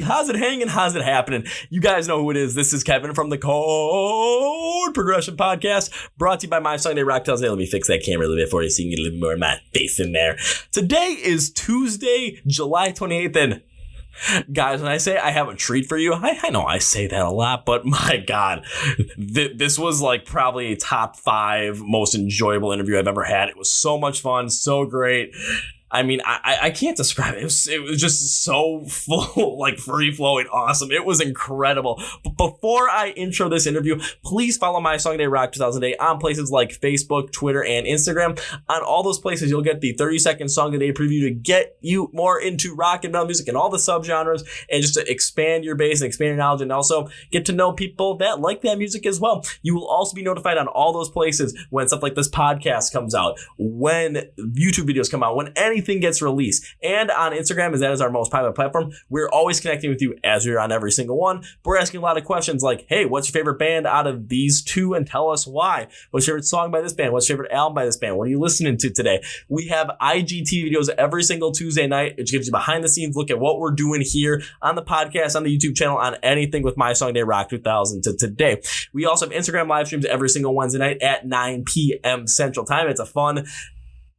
how's it hanging? How's it happening? You guys know who it is. This is Kevin from the Chord Progression Podcast, brought to you by My Sunday Rock Tells. Let me fix that camera a little bit for you so you can get a little more of my face in there. Today is Tuesday, July 28th, and guys, when I say I have a treat for you, I know I say that a lot, but my God, this was like probably a top 5 most enjoyable interview I've ever had. It was so much fun, so great. I mean, I can't describe it. It was just so full, like free-flowing, awesome. It was incredible. But before I intro this interview, please follow My Song Day Rock 2008 on places like Facebook, Twitter, and Instagram. On all those places, you'll get the 30-second Song of the Day preview to get you more into rock and metal music and all the subgenres, and just to expand your base and expand your knowledge, and also get to know people that like that music as well. You will also be notified on all those places when stuff like this podcast comes out, when YouTube videos come out, when anything gets released. And on Instagram, as that is our most private platform, we're always connecting with you as we're on every single one. But we're asking a lot of questions like, hey, what's your favorite band out of these two, and tell us why? What's your favorite song by this band? What's your favorite album by this band? What are you listening to today? We have IGT videos every single Tuesday night, which gives you behind the scenes look at what we're doing here on the podcast, on the YouTube channel, on anything with My Song Day Rock 2000 to today. We also have Instagram live streams every single Wednesday night at 9 p.m. Central Time. It's a fun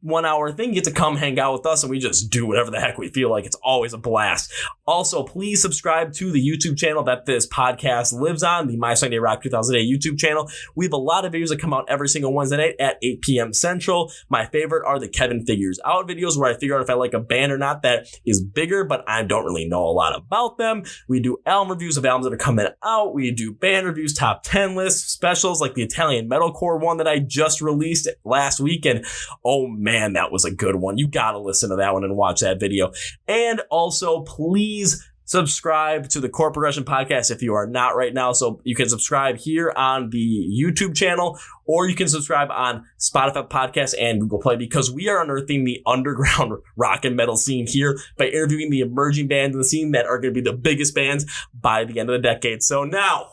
1-hour thing. You get to come hang out with us, and we just do whatever the heck we feel like. It's always a blast. Also, please subscribe to the YouTube channel that this podcast lives on, the My Sunday Rock 2008 YouTube channel. We have a lot of videos that come out every single Wednesday night at 8 p.m. Central. My favorite are the Kevin Figures Out videos, where I figure out if I like a band or not that is bigger, but I don't really know a lot about them. We do album reviews of albums that are coming out. We do band reviews, top 10 lists, specials like the Italian metalcore one that I just released last week, and oh man, that was a good one. You gotta listen to that one and watch that video. And also, please subscribe to the Chord Progression Podcast if you are not right now. So you can subscribe here on the YouTube channel, or you can subscribe on Spotify Podcasts and Google Play, because we are unearthing the underground rock and metal scene here by interviewing the emerging bands in the scene that are going to be the biggest bands by the end of the decade. So now,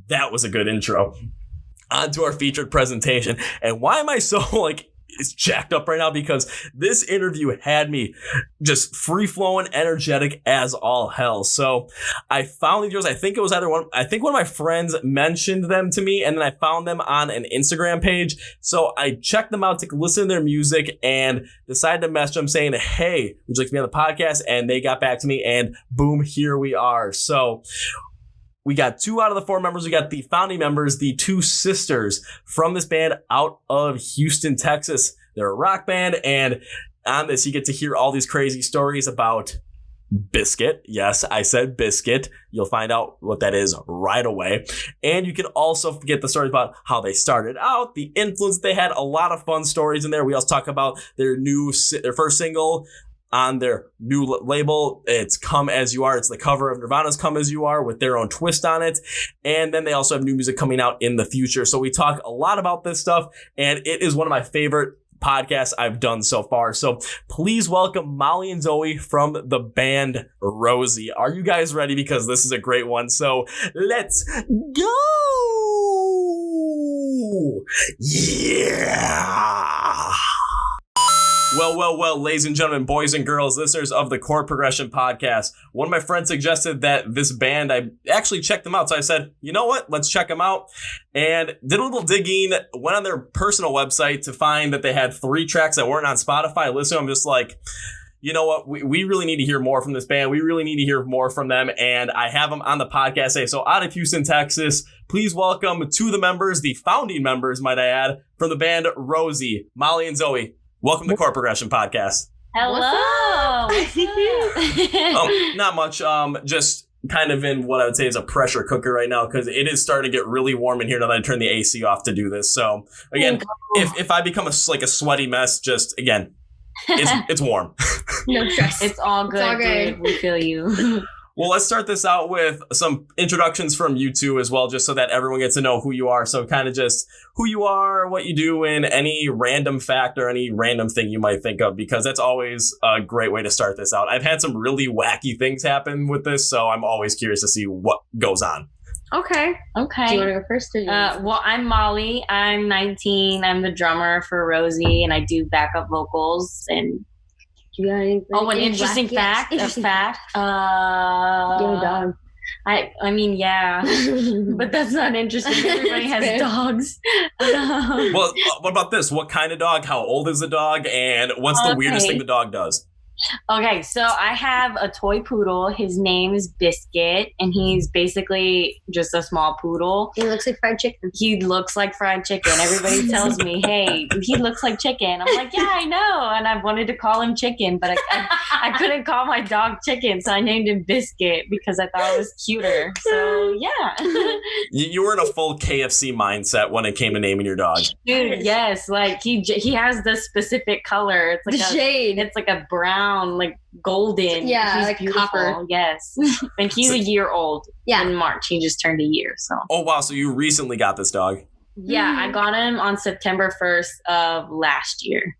that was a good intro. On to our featured presentation. And why am I so it's jacked up right now? Because this interview had me just free-flowing, energetic as all hell. So I found these videos. I think one of my friends mentioned them to me, and then I found them on an Instagram page. So I checked them out to listen to their music and decided to message them saying, hey, would you like to be on the podcast? And they got back to me, and boom, here we are. So we got 2 out of the 4 members. We got the founding members, the 2 sisters from this band out of Houston, Texas. They're a rock band, and on this, you get to hear all these crazy stories about Biscuit. Yes, I said Biscuit. You'll find out what that is right away. And you can also get the stories about how they started out, the influence they had, a lot of fun stories in there. We also talk about their first single on their new label. It's Come As You Are. It's the cover of Nirvana's Come As You Are with their own twist on it. And then they also have new music coming out in the future. So we talk a lot about this stuff, and it is one of my favorite podcasts I've done so far. So please welcome Molly and Zoe from the band Rozy. Are you guys ready? Because this is a great one. So let's go. Yeah. Well, ladies and gentlemen, boys and girls, listeners of the Chord Progression Podcast. One of my friends suggested that this band, I actually checked them out. So I said, you know what? Let's check them out. And did a little digging, went on their personal website to find that they had 3 tracks that weren't on Spotify. I listened to them, just like, you know what? We really need to hear more from this band. We really need to hear more from them. And I have them on the podcast today. So out of Houston, Texas, please welcome 2 of the members, the founding members, might I add, from the band Rozy, Molly and Zoe. Welcome to Chord Progression Podcast. Hello. Not much. Just kind of in what I would say is a pressure cooker right now, because it is starting to get really warm in here now that I turned the AC off to do this. So again, if I become a sweaty mess, just again, it's warm. No stress. It's all good. It's all good. Dude. We feel you. Well, let's start this out with some introductions from you 2 as well, just so that everyone gets to know who you are. So kind of just who you are, what you do, and any random fact or any random thing you might think of, because that's always a great way to start this out. I've had some really wacky things happen with this, so I'm always curious to see what goes on. Okay. Do you want to go first? Or well, I'm Molly. I'm 19. I'm the drummer for Rozy, and I do backup vocals and you got anything? Oh, an interesting fact? A fact? You have a dog. I mean, yeah, but that's not interesting. Everybody has fair. dogs. Well, what about this? What kind of dog? How old is the dog? And what's the weirdest thing the dog does? Okay, so I have a toy poodle. His name is Biscuit, and he's basically just a small poodle. He looks like fried chicken. He looks like fried chicken. Everybody tells me, hey, he looks like chicken. I'm like, yeah, I know. And I wanted to call him Chicken, but I couldn't call my dog Chicken, so I named him Biscuit because I thought it was cuter. So, yeah. You were in a full KFC mindset when it came to naming your dog. Dude, yes. Like, he has the specific color. It's like shade. It's like a brown, like golden. Yeah, he's like beautiful. copper. Yes. And he's a year old. Yeah. In March. He just turned a year. So. Oh, wow. So you recently got this dog. Yeah, I got him on September 1st of last year.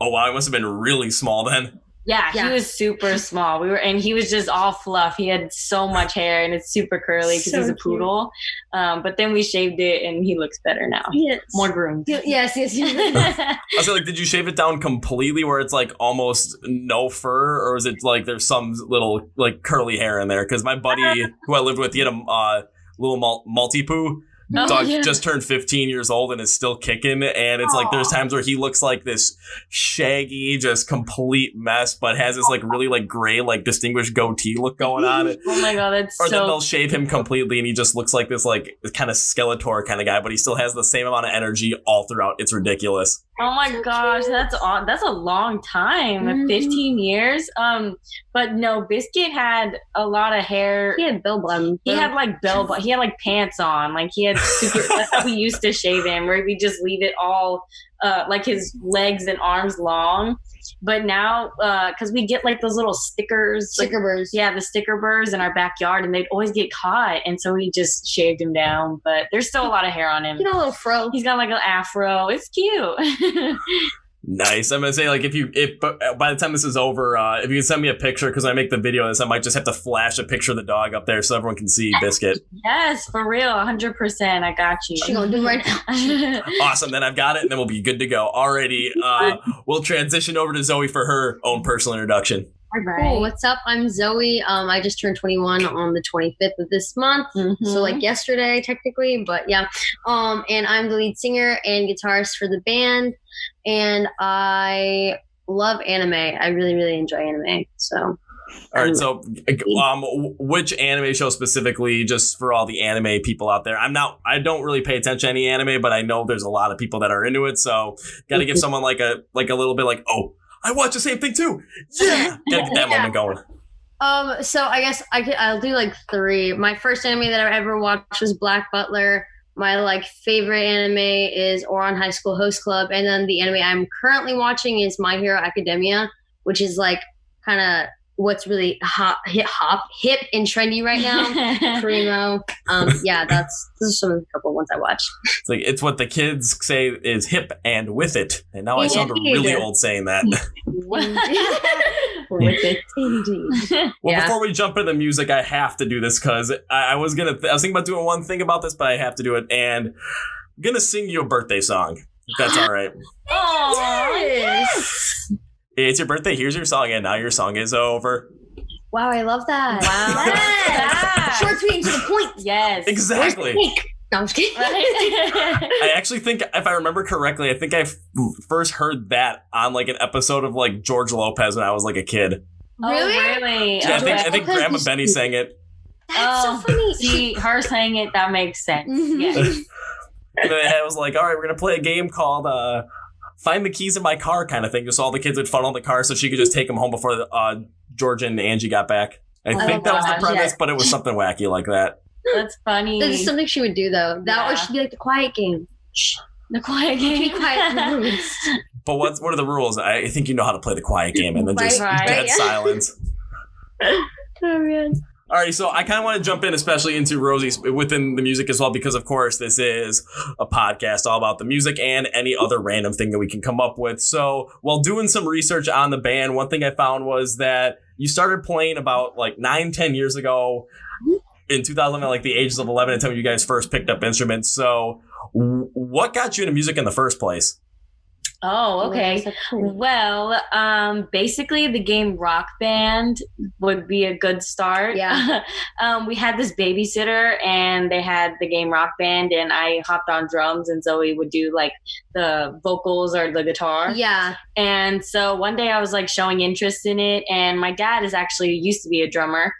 Oh, wow. He must have been really small then. Yeah, he was super small. And he was just all fluff. He had so much hair, and it's super curly because he's a poodle. But then we shaved it, and he looks better now. Yes. More groomed. Yes. I was like, did you shave it down completely where it's like almost no fur, or is it like there's some little like curly hair in there? Because my buddy who I lived with, he had a little Maltipoo. Dog just turned 15 years old and is still kicking, and it's like there's times where he looks like this shaggy, just complete mess, but has this like really like gray, like distinguished goatee look going on. Oh my god, that's or then they'll shave him completely and he just looks like this like kind of Skeletor kind of guy, but he still has the same amount of energy all throughout. It's ridiculous. Oh my gosh, that's a long time, 15 years. But no, Biscuit had a lot of hair. He had bell bottom. He had like he had like pants on. Like he had super. That's how we used to shave him, where we just leave it all, like his legs and arms long. But now, because we get like those little stickers, Sticker burrs. Yeah, the sticker burrs in our backyard, and they'd always get caught, and so we just shaved him down. But there's still a lot of hair on him. He got a little fro. He's got like an afro. It's cute. Nice. I'm gonna say like if by the time this is over, if you can send me a picture, because I make the video of this, I might just have to flash a picture of the dog up there so everyone can see Biscuit. Yes, for real, 100%. I got you. She's gonna do it right now. Awesome. Then I've got it, and then we'll be good to go. Alrighty. We'll transition over to Zoe for her own personal introduction. All right. Cool. What's up? I'm Zoe. I just turned 21 on the 25th of this month. So like yesterday technically, but yeah. And I'm the lead singer and guitarist for the band, and I love anime. I really, really enjoy anime. So all right, so which anime show specifically, just for all the anime people out there? I don't really pay attention to any anime, but I know there's a lot of people that are into it, so gotta give someone like a little bit like, oh, I watch the same thing too. Yeah. Gotta get that moment going. So I guess I'll do like 3. My first anime that I ever watched was Black Butler. My like favorite anime is Ouran High School Host Club, and then the anime I'm currently watching is My Hero Academia, which is like kind of what's really hip and trendy right now. Primo. Yeah, those are some of the couple ones I watched. It's what the kids say is hip and with it. And now I sound really old saying that. With it, indeed. Well, before we jump into the music, I have to do this because I was thinking about doing one thing about this, but I have to do it. And I'm gonna sing you a birthday song, if that's all right. Oh, yes. It's your birthday. Here's your song, and now your song is over. Wow, I love that. Wow. Yes. Short, sweet, and to the point. Yes. Exactly. No, I'm just kidding. I actually think, if I remember correctly, I think I first heard that on like an episode of like George Lopez when I was like a kid. Really? Oh, really? Yeah, I think Grandma Benny sang it. That's so funny. See, her saying it, that makes sense. Mm-hmm. Yes. And then I was like, all right, we're going to play a game called Find the Keys in My Car kind of thing. Just so all the kids would funnel the car so she could just take them home before George and Angie got back. I think that was the premise, but it was something wacky like that. That's funny. This is something she would do, though. That should be like the quiet game. Shh. The quiet game. Be quiet in the rooms. But what are the rules? I think you know how to play the quiet game, and then just dead silence. Oh, man. All right, so I kind of want to jump in, especially into Rozy within the music as well, because of course this is a podcast all about the music and any other random thing that we can come up with. So while doing some research on the band, one thing I found was that you started playing about like 9-10 years ago in 2000, at like the ages of 11 until you guys first picked up instruments. So what got you into music in the first place? Oh, okay. Well, basically the game Rock Band would be a good start. Yeah. We had this babysitter and they had the game Rock Band and I hopped on drums and Zoe would do like the vocals or the guitar. Yeah. And so one day I was like showing interest in it and my dad is actually used to be a drummer.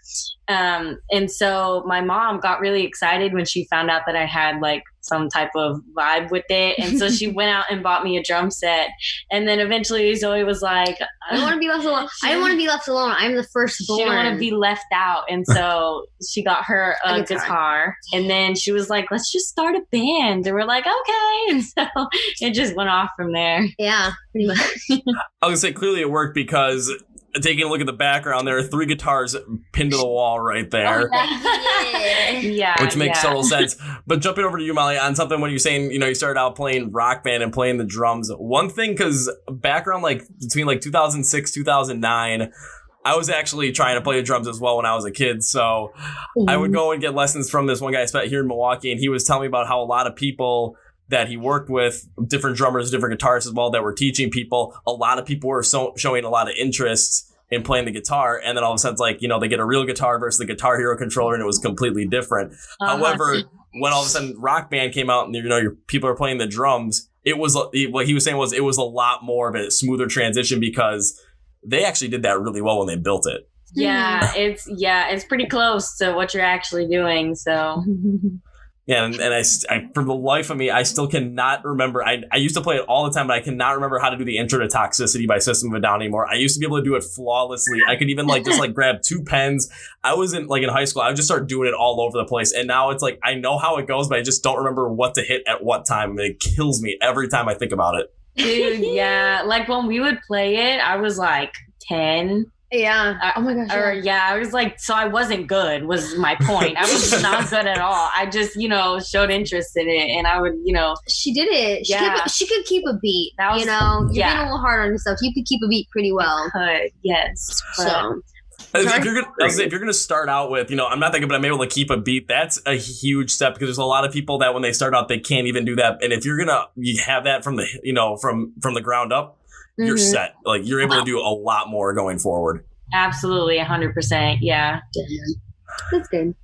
And so my mom got really excited when she found out that I had like some type of vibe with it. And so she went out and bought me a drum set. And then eventually Zoe was like, I don't want to be left alone. I don't want to be left alone. I'm the firstborn. She didn't want to be left out. And so she got her a guitar. And then she was like, let's just start a band. And we're like, okay. And so it just went off from there. Yeah, pretty much. I was going to say, clearly it worked because taking a look at the background, there are 3 guitars pinned to the wall right there. Yeah. Which makes total sense. But jumping over to you, Molly, on something when you're saying, you started out playing Rock Band and playing the drums. One thing, because background, like between like 2006, 2009, I was actually trying to play the drums as well when I was a kid. So I would go and get lessons from this one guy I spent here in Milwaukee, and he was telling me about how a lot of people that he worked with, different drummers, different guitarists as well, that were teaching people. A lot of people were showing a lot of interest in playing the guitar, and then all of a sudden it's like, they get a real guitar versus the Guitar Hero controller, and it was completely different. However, when all of a sudden Rock Band came out and your people are playing the drums, it was what he was saying was it was a lot more of a smoother transition because they actually did that really well when they built it. Yeah, it's pretty close to what you're actually doing. So. Yeah, and I, for the life of me, I still cannot remember. I used to play it all the time, but I cannot remember how to do the Intro to Toxicity by System of a Down anymore. I used to be able to do it flawlessly. I could even just grab 2 pens. I was in high school. I would just start doing it all over the place. And now it's like, I know how it goes, but I just don't remember what to hit at what time. And it kills me every time I think about it. Dude, yeah. Like when we would play it, I was like 10. Yeah. Oh my gosh. I was like, so I wasn't good was my point. I was not good at all. I just, showed interest in it and I would, She did it. She could keep a beat. That was, you're being a little hard on yourself. You could keep a beat pretty well. Yes. So. If you're gonna start out with, I'm not thinking, but I'm able to keep a beat. That's a huge step because there's a lot of people that when they start out, they can't even do that. And if you're gonna have that from the, from the ground up, you're set. Like you're able to do a lot more going forward. Absolutely, 100%. Yeah. That's good.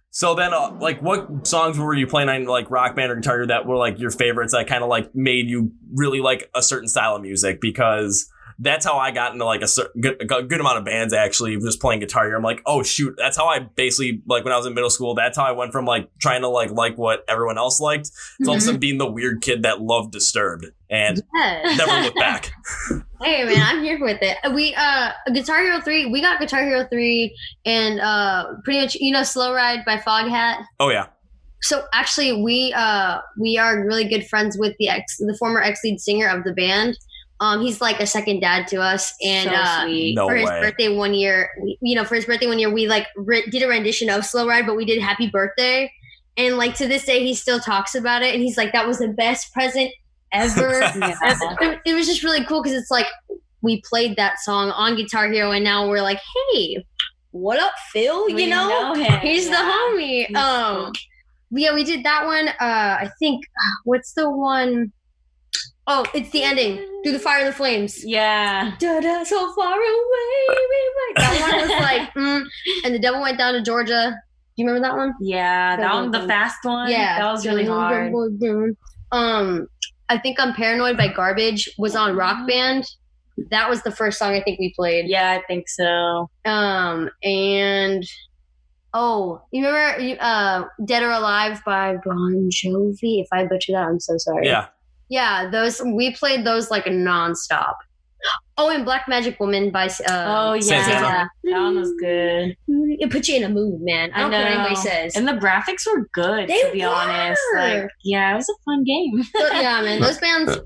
So then, what songs were you playing on, Rock Band or Guitar Hero that were your favorites that kind of made you really like a certain style of music? Because that's how I got into a good amount of bands actually, just playing Guitar Hero. I'm like, oh shoot, that's how I basically when I was in middle school. That's how I went from trying to like what everyone else liked to all of a sudden being the weird kid that loved Disturbed and never looked back. Hey man, I'm here with it. We Guitar Hero 3. We got Guitar Hero 3 and pretty much Slow Ride by Foghat. Oh yeah. So actually, we are really good friends with the former ex-lead singer of the band. He's like a second dad to us, and so sweet. No for his way. birthday one year, we did a rendition of Slow Ride, but we did Happy Birthday, and to this day he still talks about it, and he's like, that was the best present ever. It was just really cool because it's we played that song on Guitar Hero, and now we're like, hey, what up, Phil? We know him. He's the homie. Cool. Yeah, we did that one. I think what's the one? Oh, it's the ending. Through the Fire and the Flames. Yeah. Da-da, so far away. That one was and The Devil Went Down to Georgia. Do you remember that one? Yeah, that one, the fast one. Yeah. That was really hard. I think I'm Paranoid by Garbage was on Rock Band. That was the first song I think we played. Yeah, I think so. And you remember Dead or Alive by Bon Jovi? If I butcher that, I'm so sorry. Yeah. Yeah, we played those nonstop. Oh, and Black Magic Woman by Santana. That one was good. It put you in a mood, man. I don't care what anybody says. And the graphics were good, they to be honest. It was a fun game. Yeah, man, those bands,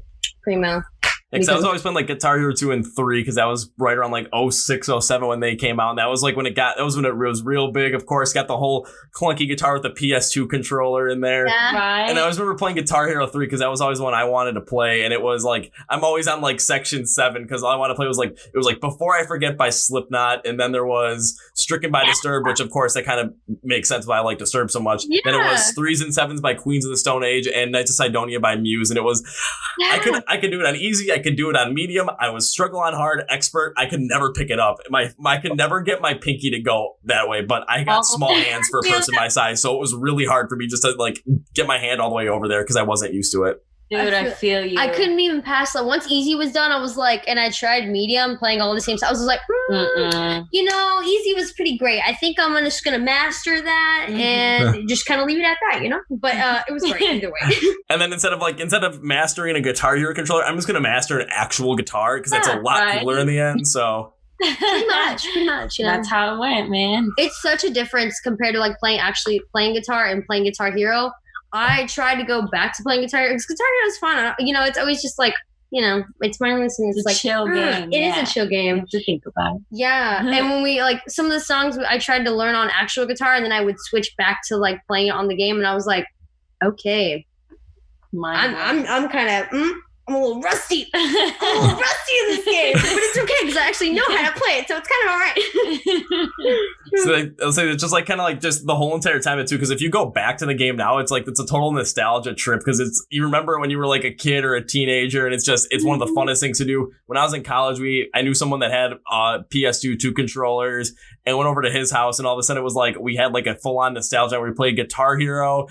primo. Because I was always playing like Guitar Hero 2 and 3 because that was right around like 06, 07 when they came out. And that was like when it was real big. Of course, got the whole clunky guitar with the PS2 controller in there. Yeah. Right. And I always remember playing Guitar Hero 3 because that was always one I wanted to play. And it was like, I'm always on like section 7 because all I wanted to play was like, it was like Before I Forget by Slipknot. And then there was Stricken by Disturbed, which of course that kind of makes sense why I like Disturbed so much. Yeah. Then it was 3s and 7s by Queens of the Stone Age and Knights of Sidonia by Muse. And it was, I could do it on easy. I could do it on medium. I was struggle on hard, expert. I could never pick it up. I could never get my pinky to go that way, but I got small hands for a person my size. So it was really hard for me just to like get my hand all the way over there because I wasn't used to it. Dude, I feel you. I couldn't even pass. Like once easy was done, I was like, and I tried medium, playing all the same stuff. I was just like, easy was pretty great. I think I'm just gonna master that and just kind of leave it at that, But it was great either way. And then instead of mastering a Guitar Hero controller, I'm just gonna master an actual guitar because that's a lot cooler in the end. So. Pretty much. That's how it went, man. It's such a difference compared to like playing guitar and playing Guitar Hero. I tried to go back to playing Guitar Hero because Guitar Hero is fun. It's always just like, it's mindless and it's like chill game. It is a chill game. To think about it. Yeah. And when we like some of the songs I tried to learn on actual guitar and then I would switch back to like playing it on the game and I was like, okay. I'm kind of I'm a little rusty. I'm a little rusty in this game, but it's okay because I actually know how to play it, so it's kind of all right. So I'll say it's just like kind of like just the whole entire time too. Because if you go back to the game now, it's like it's a total nostalgia trip because you remember when you were like a kid or a teenager, and it's one of the funnest things to do. When I was in college, I knew someone that had PS2 2 controllers and went over to his house, and all of a sudden it was like we had like a full on nostalgia where we played Guitar Hero.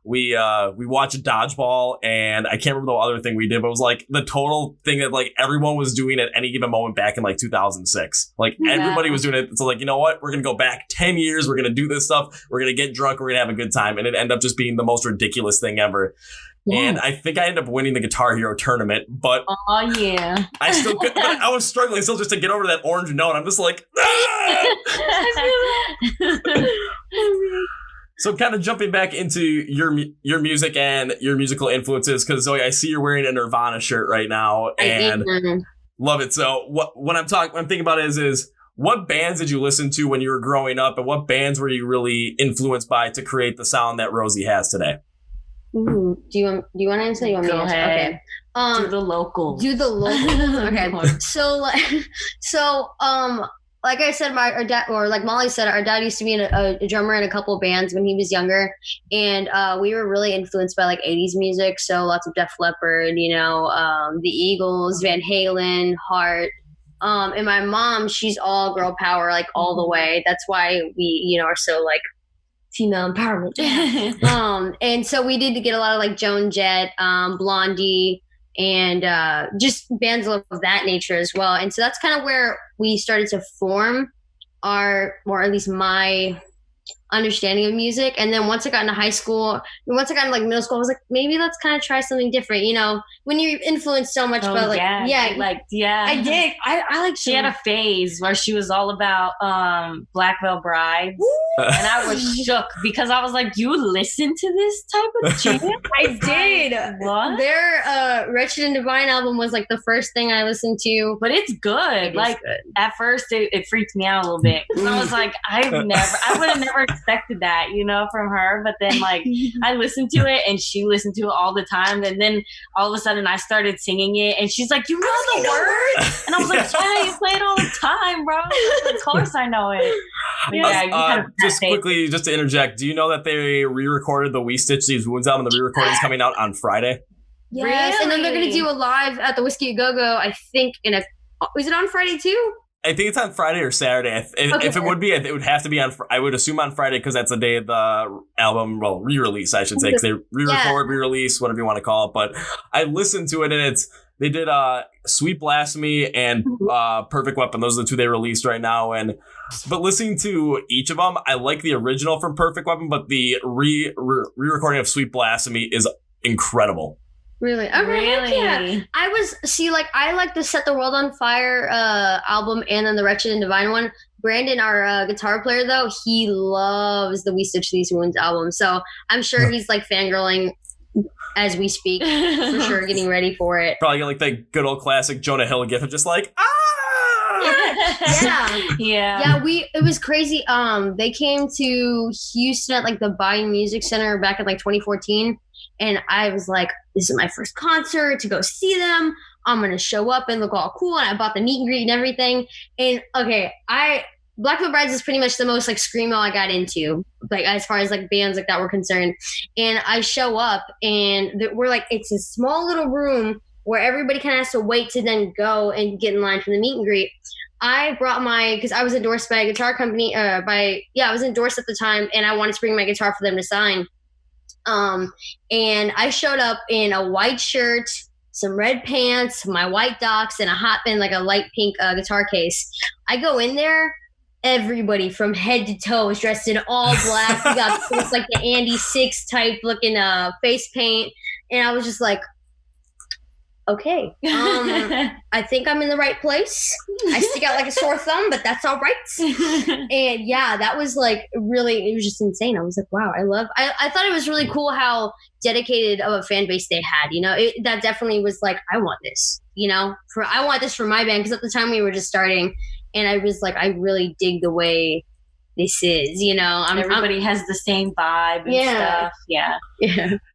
We watched Dodgeball, and I can't remember the other thing we did, but it was like the total thing that like everyone was doing at any given moment back in like 2006. Like everybody was doing it. So like, you know what? We're going to go back 10 years. We're going to do this stuff. We're going to get drunk. We're going to have a good time. And it ended up just being the most ridiculous thing ever. Yeah. And I think I ended up winning the Guitar Hero tournament, but oh yeah, I still could, I was struggling still just to get over that orange note. I'm just like, So kind of jumping back into your music and your musical influences, because Zoe, I see you're wearing a Nirvana shirt right now, and love it. So what I'm thinking about is what bands did you listen to when you were growing up, and what bands were you really influenced by to create the sound that Rozy has today? Ooh, do you want to answer? You want me to answer? Okay. Do the locals. Okay. Like I said, our dad, or like Molly said, our dad used to be a drummer in a couple of bands when he was younger, and we were really influenced by like 80s music. So lots of Def Leppard, the Eagles, Van Halen, Heart. And my mom, she's all girl power, like all the way. That's why we, are so like female empowerment. And so we did get a lot of like Joan Jett, Blondie, and just bands of that nature as well. And so that's kind of where we started to form or at least my understanding of music. And then once I got into high school, once I got into like middle school, I was like, maybe let's kind of try something different. When you're influenced so much by like, I did. I like. She had a phase where she was all about Black Veil Brides, and I was shook because I was like, "You listen to this type of jam?" I did. What? Their Wretched and Divine album was like the first thing I listened to, but it's good. At first, it freaked me out a little bit. I was like, I would have never expected that, from her. But then like I listened to it, and she listened to it all the time, and then all of a sudden I started singing it, and she's like, "You know the words?" And I was like, "Yeah, you play it all the time, bro. Of course I know it." Just quickly, just to interject, do you know that they re-recorded the We Stitch These Wounds album? The re-recording is coming out on Friday. Yes, really? And then they're going to do a live at the Whiskey A Go Go. I think is it on Friday too? I think it's on Friday or Saturday. If it would be, it would have to be on. I would assume on Friday because that's the day of the album, re-release, I should say, because they re-record, re-release, whatever you want to call it. But I listened to it, and they did Sweet Blasphemy and Perfect Weapon. Those are the two they released right now. But listening to each of them, I like the original from Perfect Weapon, but the re-recording of Sweet Blasphemy is incredible. Really? Okay, really? Yeah. I like the Set the World on Fire album and then the Wretched and Divine one. Brandon, our guitar player, though, he loves the We Stitch These Wounds album. So I'm sure he's like fangirling as we speak, for sure, getting ready for it. Probably like the good old classic Jonah Hill gif of just like, Yeah, it was crazy. They came to Houston at like the Bayou Music Center back in like 2014, and I was like, this is my first concert to go see them. I'm gonna show up and look all cool, and I bought the meet and greet and everything. And okay, Black Veil Brides is pretty much the most like screamo I got into, like as far as like bands like that were concerned. And I show up, and we're like, it's a small little room where everybody kind of has to wait to then go and get in line for the meet and greet. I brought because I was endorsed by a guitar company, I was endorsed at the time, and I wanted to bring my guitar for them to sign. And I showed up in a white shirt, some red pants, my white Docs, and like a light pink guitar case. I go in there, everybody from head to toe is dressed in all black. We got like the Andy Six type looking face paint, and I was just like, okay, I think I'm in the right place. I stick out like a sore thumb, but that's all right. And yeah, that was like really, it was just insane. I was like, wow, I thought it was really cool how dedicated of a fan base they had. You know, that definitely was like, I want this, you know, I want this for my band. Because at the time we were just starting, and I was like, I really dig the way this is, you know. Everybody has the same vibe and stuff. Yeah.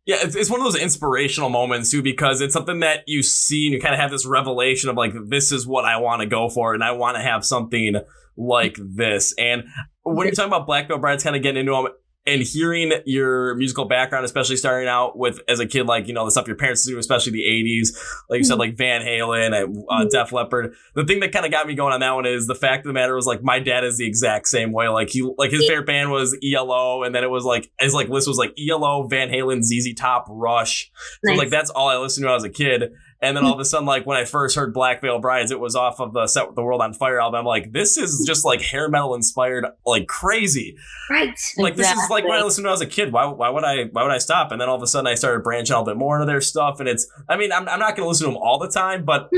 It's one of those inspirational moments too, because it's something that you see and you kind of have this revelation of like, this is what I want to go for, and I want to have something like this. And when you're talking about Black Veil Brides, kind of getting into them and hearing your musical background, especially starting out with as a kid, like, you know, the stuff your parents do, especially the 80s, like you said, like Van Halen and Def Leppard. The thing that kind of got me going on that one is the fact of the matter was like, my dad is the exact same way. Like his favorite band was ELO, and then it was like his like list was like ELO, Van Halen, ZZ Top, Rush. So like that's all I listened to when I was a kid. And then all of a sudden, like when I first heard Black Veil Brides, it was off of the Set the World on Fire album. I'm like, this is just like hair metal inspired, like crazy. Right. Like this is like when I listened to when I was a kid. Why would I stop? And then all of a sudden I started branching out a bit more into their stuff. And I'm not going to listen to them all the time, but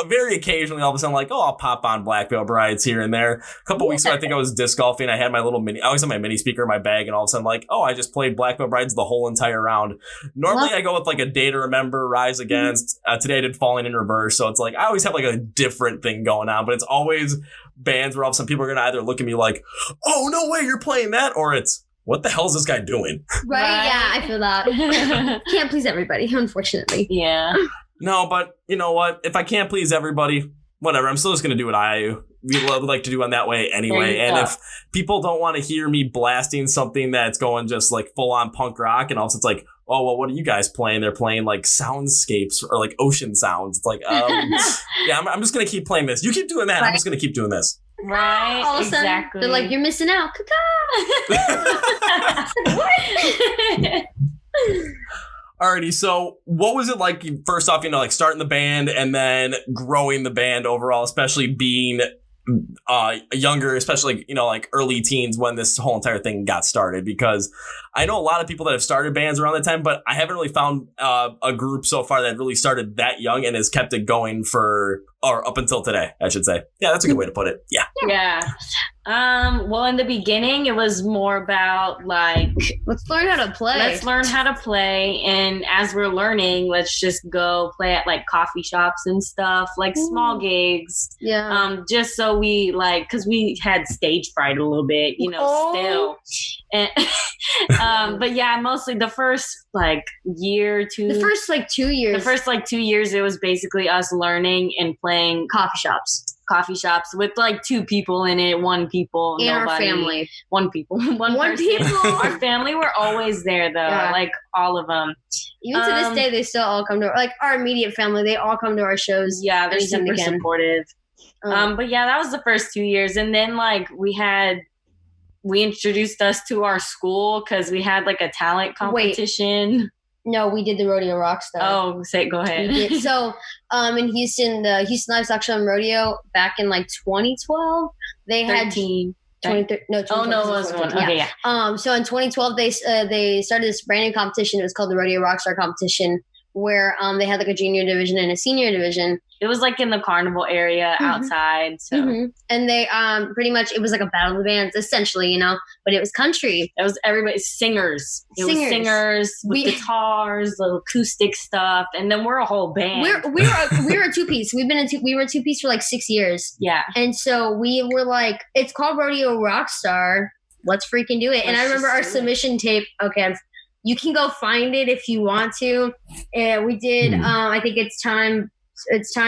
very occasionally all of a sudden, like, I'll pop on Black Veil Brides here and there. A couple weeks ago, I think I was disc golfing. I had my little I always have my mini speaker in my bag, and all of a sudden, like, I just played Black Veil Brides the whole entire round. Normally I go with like a Day to Remember, Rise Against. Today I did Falling in Reverse. So it's like, I always have like a different thing going on, but it's always bands where all of a sudden people are going to either look at me like, oh, no way, you're playing that, or it's, what the hell is this guy doing? Right. Yeah, I feel that. Can't please everybody, unfortunately. Yeah. No, but you know what? If I can't please everybody, whatever. I'm still just going to do what I would like to do in that way anyway. And if people don't want to hear me blasting something that's going just like full on punk rock, and also it's like, oh, well, what are you guys playing? They're playing like soundscapes or like ocean sounds. It's like, yeah, I'm just going to keep playing this. You keep doing that. Right. I'm just going to keep doing this. Right. All of a sudden, they're like, you're missing out. What? Alrighty, so what was it like, first off, you know, like starting the band and then growing the band overall, especially being younger, especially, you know, like early teens when this whole entire thing got started? Because I know a lot of people that have started bands around that time, but I haven't really found a group so far that really started that young and has kept it going up until today, I should say. Yeah, that's a good way to put it. Yeah. Well, in the beginning, it was more about like, let's learn how to play. And as we're learning, let's just go play at like coffee shops and stuff, like small gigs. Yeah. Just so we like, cause we had stage fright a little bit, you know, still. And, but yeah, mostly the first like year, two. The first like 2 years. The first like 2 years, it was basically us learning and playing coffee shops with like two people in it, one people, and nobody. Our family. One people. One people. Our family were always there though, like all of them. Even to this day, they still all come to like our immediate family. They all come to our shows. Yeah, they're super supportive. But yeah, that was the first 2 years, and then like we introduced us to our school because we had like a talent competition. No, we did the Rodeo Rockstar. Oh, go ahead. So, in Houston, the Houston Livestock Rodeo back in like 2012, they had 13. 2013. No, it was one. Okay, yeah. So in 2012, they started this brand new competition. It was called the Rodeo Rockstar competition, where they had like a junior division and a senior division. It was like in the carnival area outside. So and they pretty much it was like a battle of the bands essentially, you know, but it was country. It was everybody singers. It was singers with guitars, little acoustic stuff, and then we're a whole band. We were a two-piece. We were a two-piece for like 6 years. Yeah. And so we were like, it's called Rodeo Rockstar. Let's freaking do it. And I remember our submission tape. Okay, you can go find it if you want to. And we did I think It's Time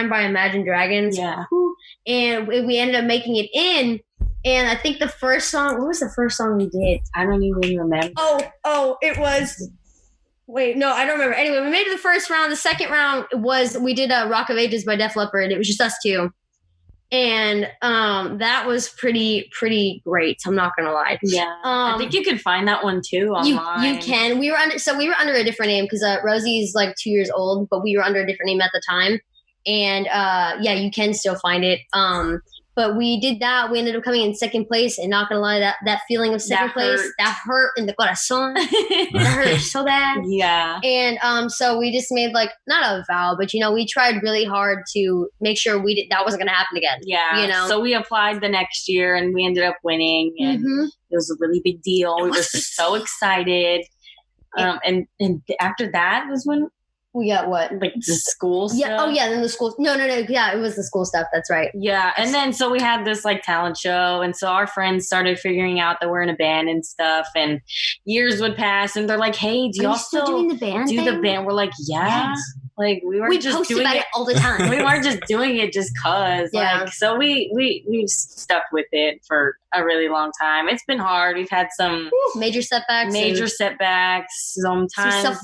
by Imagine Dragons. Yeah. And we ended up making it in. And I think the first song, what was the first song we did? I don't even remember. Oh, it was, wait, no, I don't remember. Anyway, we made it the first round. The second round we did Rock of Ages by Def Leppard. It was just us two. And that was pretty great. I'm not gonna lie. Yeah, I think you could find that one too online. You can. We were under a different name because Rozy's like 2 years old, but we were under a different name at the time. And yeah, you can still find it. But we did that. We ended up coming in second place, and not gonna lie, that feeling of second place, that hurt in the corazón. That hurt so bad. Yeah. And so we just made like not a vow, but you know, we tried really hard to make sure that wasn't gonna happen again. Yeah. You know. So we applied the next year, and we ended up winning, and it was a really big deal. We were so excited. And after that was when. We got what? Like the school stuff? Yeah. Oh, yeah. Then the school. No. Yeah, it was the school stuff. That's right. Yeah. And then so we had this like talent show. And so our friends started figuring out that we're in a band and stuff. And years would pass and they're like, hey, do y'all still doing the band? The band? We're like, yeah. Yes. Like we just post doing about it all the time. We weren't just doing it just cause. Yeah. Like, so we stuck with it for a really long time. It's been hard. We've had some major setbacks. Sometimes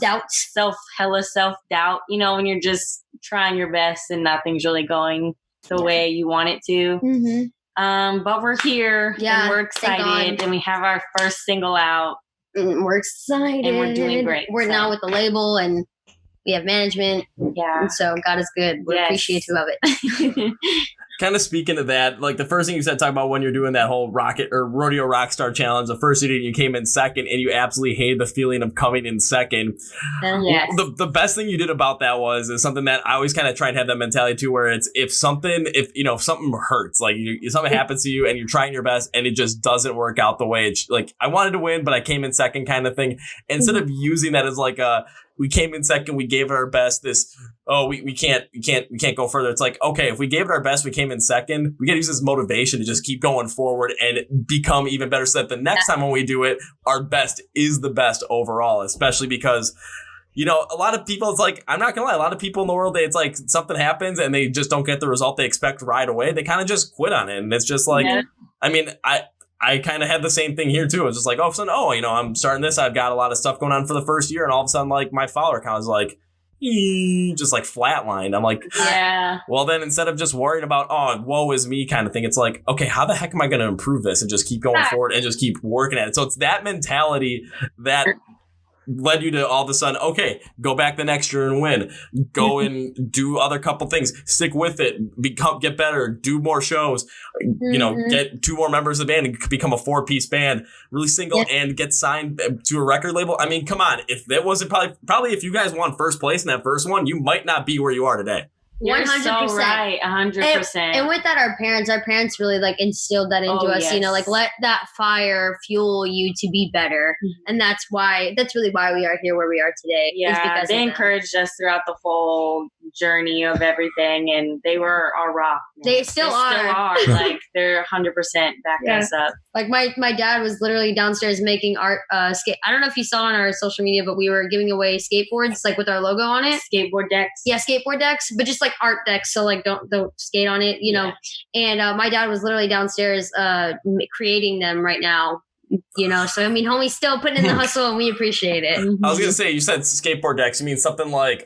self-doubt, you know, when you're just trying your best and nothing's really going the way you want it to. But we're here and we're excited and we have our first single out. We're excited. And we're doing great. We're now with the label and we have management. Yeah. And so God is good. We're appreciative of it. Kind of speaking of that, like the first thing you said, talking about when you're doing that whole Rodeo Rockstar challenge, the first you came in second and you absolutely hated the feeling of coming in second. Yes. The best thing you did about that is something that I always kind of try and have that mentality too, where it's if something hurts, like something happens to you and you're trying your best and it just doesn't work out the way it's like, I wanted to win, but I came in second kind of thing. Instead of using that as like we came in second, we gave it our best, we can't go further. It's like, okay, if we gave it our best, we came in second, we got to use this motivation to just keep going forward and become even better so that the next time when we do it, our best is the best overall, especially because, you know, a lot of people, it's like, I'm not gonna lie, a lot of people in the world, it's like something happens and they just don't get the result they expect right away. They kind of just quit on it. And it's just like, I mean, I kind of had the same thing here too. It was just like, all of a sudden, you know, I'm starting this. I've got a lot of stuff going on for the first year. And all of a sudden, like my follower count is like, just like flatlined. I'm like, yeah. Well, then instead of just worrying about, woe is me kind of thing, it's like, okay, how the heck am I going to improve this and just keep going forward and just keep working at it? So it's that mentality that led you to all of a sudden, okay, go back the next year and win. Go and do other couple things. Stick with it. Get better. Do more shows. You know, get 2 more members of the band and become a 4-piece band. Really single and get signed to a record label. I mean, come on. If that wasn't probably if you guys won first place in that first one, you might not be where you are today. You're 100%. So right, 100%. And with that, our parents really like instilled that into us. Yes. You know, like let that fire fuel you to be better, and that's really why we are here where we are today. Yeah, they encouraged us throughout the whole journey of everything, and they were our rock. They still are. Like they're 100% backing us up. Like my dad was literally downstairs making art. Skate. I don't know if you saw on our social media, but we were giving away skateboards like with our logo on it. Skateboard decks. Yeah, skateboard decks, but just like art decks, so like don't skate on it, you know. And my dad was literally downstairs creating them right now, you know. So I mean, homie's still putting in the hustle, and we appreciate it. I was gonna say, you said skateboard decks. You mean something like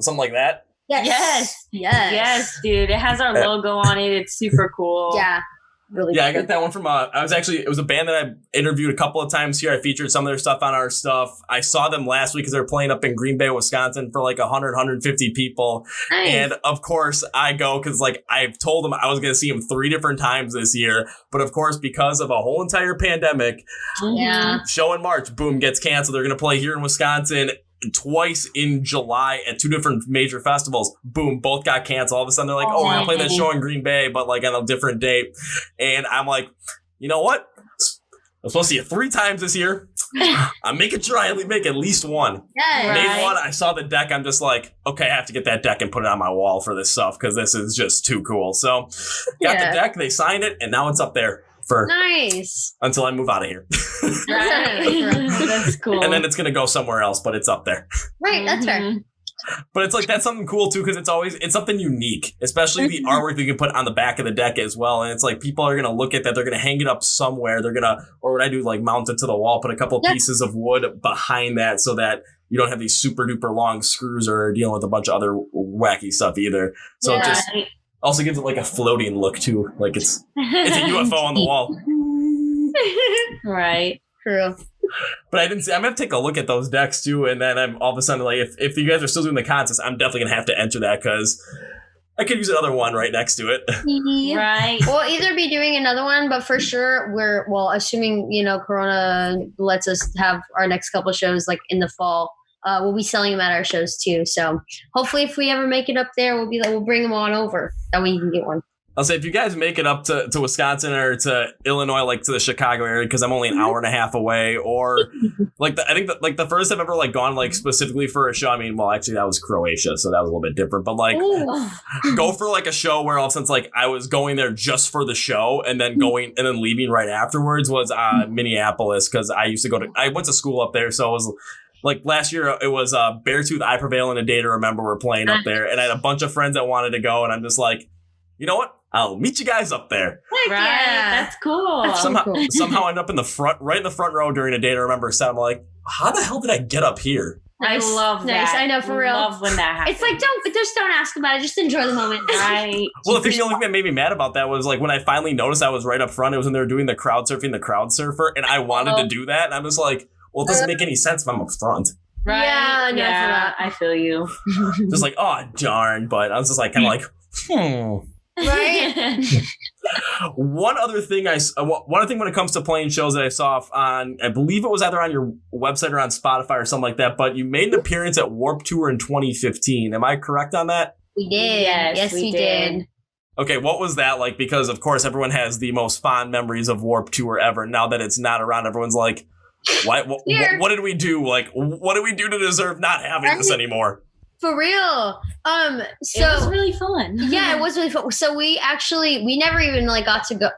something like that? Yes, dude. It has our logo on it. It's super cool. Yeah. Really I got that one from it was a band that I interviewed a couple of times here. I featured some of their stuff on our stuff. I saw them last week because they were playing up in Green Bay, Wisconsin for like 150 people. Nice. And of course I go because like I've told them I was going to see them 3 different times this year. But of course, because of a whole entire pandemic, show in March, boom, gets canceled. They're going to play here in Wisconsin twice in July at 2 different major festivals. Boom, both got canceled. All of a sudden they're like, oh, we're gonna play that show in Green Bay, but like on a different date. And I'm like, you know what? I'm supposed to see it 3 times this year. I'm making sure I make at least one. Yeah, Made one. I saw the deck. I'm just like, okay, I have to get that deck and put it on my wall for this stuff because this is just too cool. So got the deck. They signed it, and now it's up there for until I move out of here. Right. That's cool. And then it's gonna go somewhere else, but it's up there. Right. That's fair. But it's like, that's something cool too, because it's something unique, especially the artwork that you can put on the back of the deck as well. And it's like, people are going to look at that. They're going to hang it up somewhere. They're going to, or what I do, like mount it to the wall, put a couple pieces of wood behind that so that you don't have these super duper long screws or dealing with a bunch of other wacky stuff either. So it just also gives it like a floating look too. Like it's a UFO on the wall. Right. True. But I didn't see. I'm gonna take a look at those decks too, and then I'm all of a sudden like, if you guys are still doing the contest, I'm definitely gonna have to enter that because I could use another one right next to it. Right. We'll either be doing another one, but for sure assuming Corona lets us have our next couple shows like in the fall. We'll be selling them at our shows too. So hopefully, if we ever make it up there, we'll bring them on over. That way you can get one. I'll say, if you guys make it up to Wisconsin or to Illinois, like to the Chicago area, because I'm only an hour and a half away, or like I think that like the first I've ever like gone like specifically for a show. I mean, well, actually that was Croatia, so that was a little bit different. But like, go for like a show where all of a sudden like I was going there just for the show, and then going and then leaving right afterwards was Minneapolis, because I went to school up there, so it was. Like last year, it was Beartooth, I Prevail, and A Day to Remember were playing up there, and I had a bunch of friends that wanted to go, and I'm just like, you know what? I'll meet you guys up there. Right, that's cool. Somehow I end up in the front, right in the front row during A Day to Remember. So I'm like, how the hell did I get up here? I love that. I know, for real. I love when that happens. It's like, don't ask about it. Just enjoy the moment. Right. Well, the only thing that made me mad about that was like when I finally noticed I was right up front. It was when they were doing the crowd surfer, and I wanted to do that, and I'm just like, well, it doesn't make any sense if I'm up front. Right. Yeah, I feel you. Just like, oh darn, but I was just like kind of like, Right. One other thing when it comes to playing shows that I saw on, I believe it was either on your website or on Spotify or something like that, but you made an appearance at Warped Tour in 2015. Am I correct on that? We did. Yes, we did. Okay, what was that like? Because of course everyone has the most fond memories of Warped Tour ever. Now that it's not around, everyone's like, what did we do? Like, what did we do to deserve not having this anymore? For real. So it was really fun. Yeah, it was really fun. So we never even like got to go.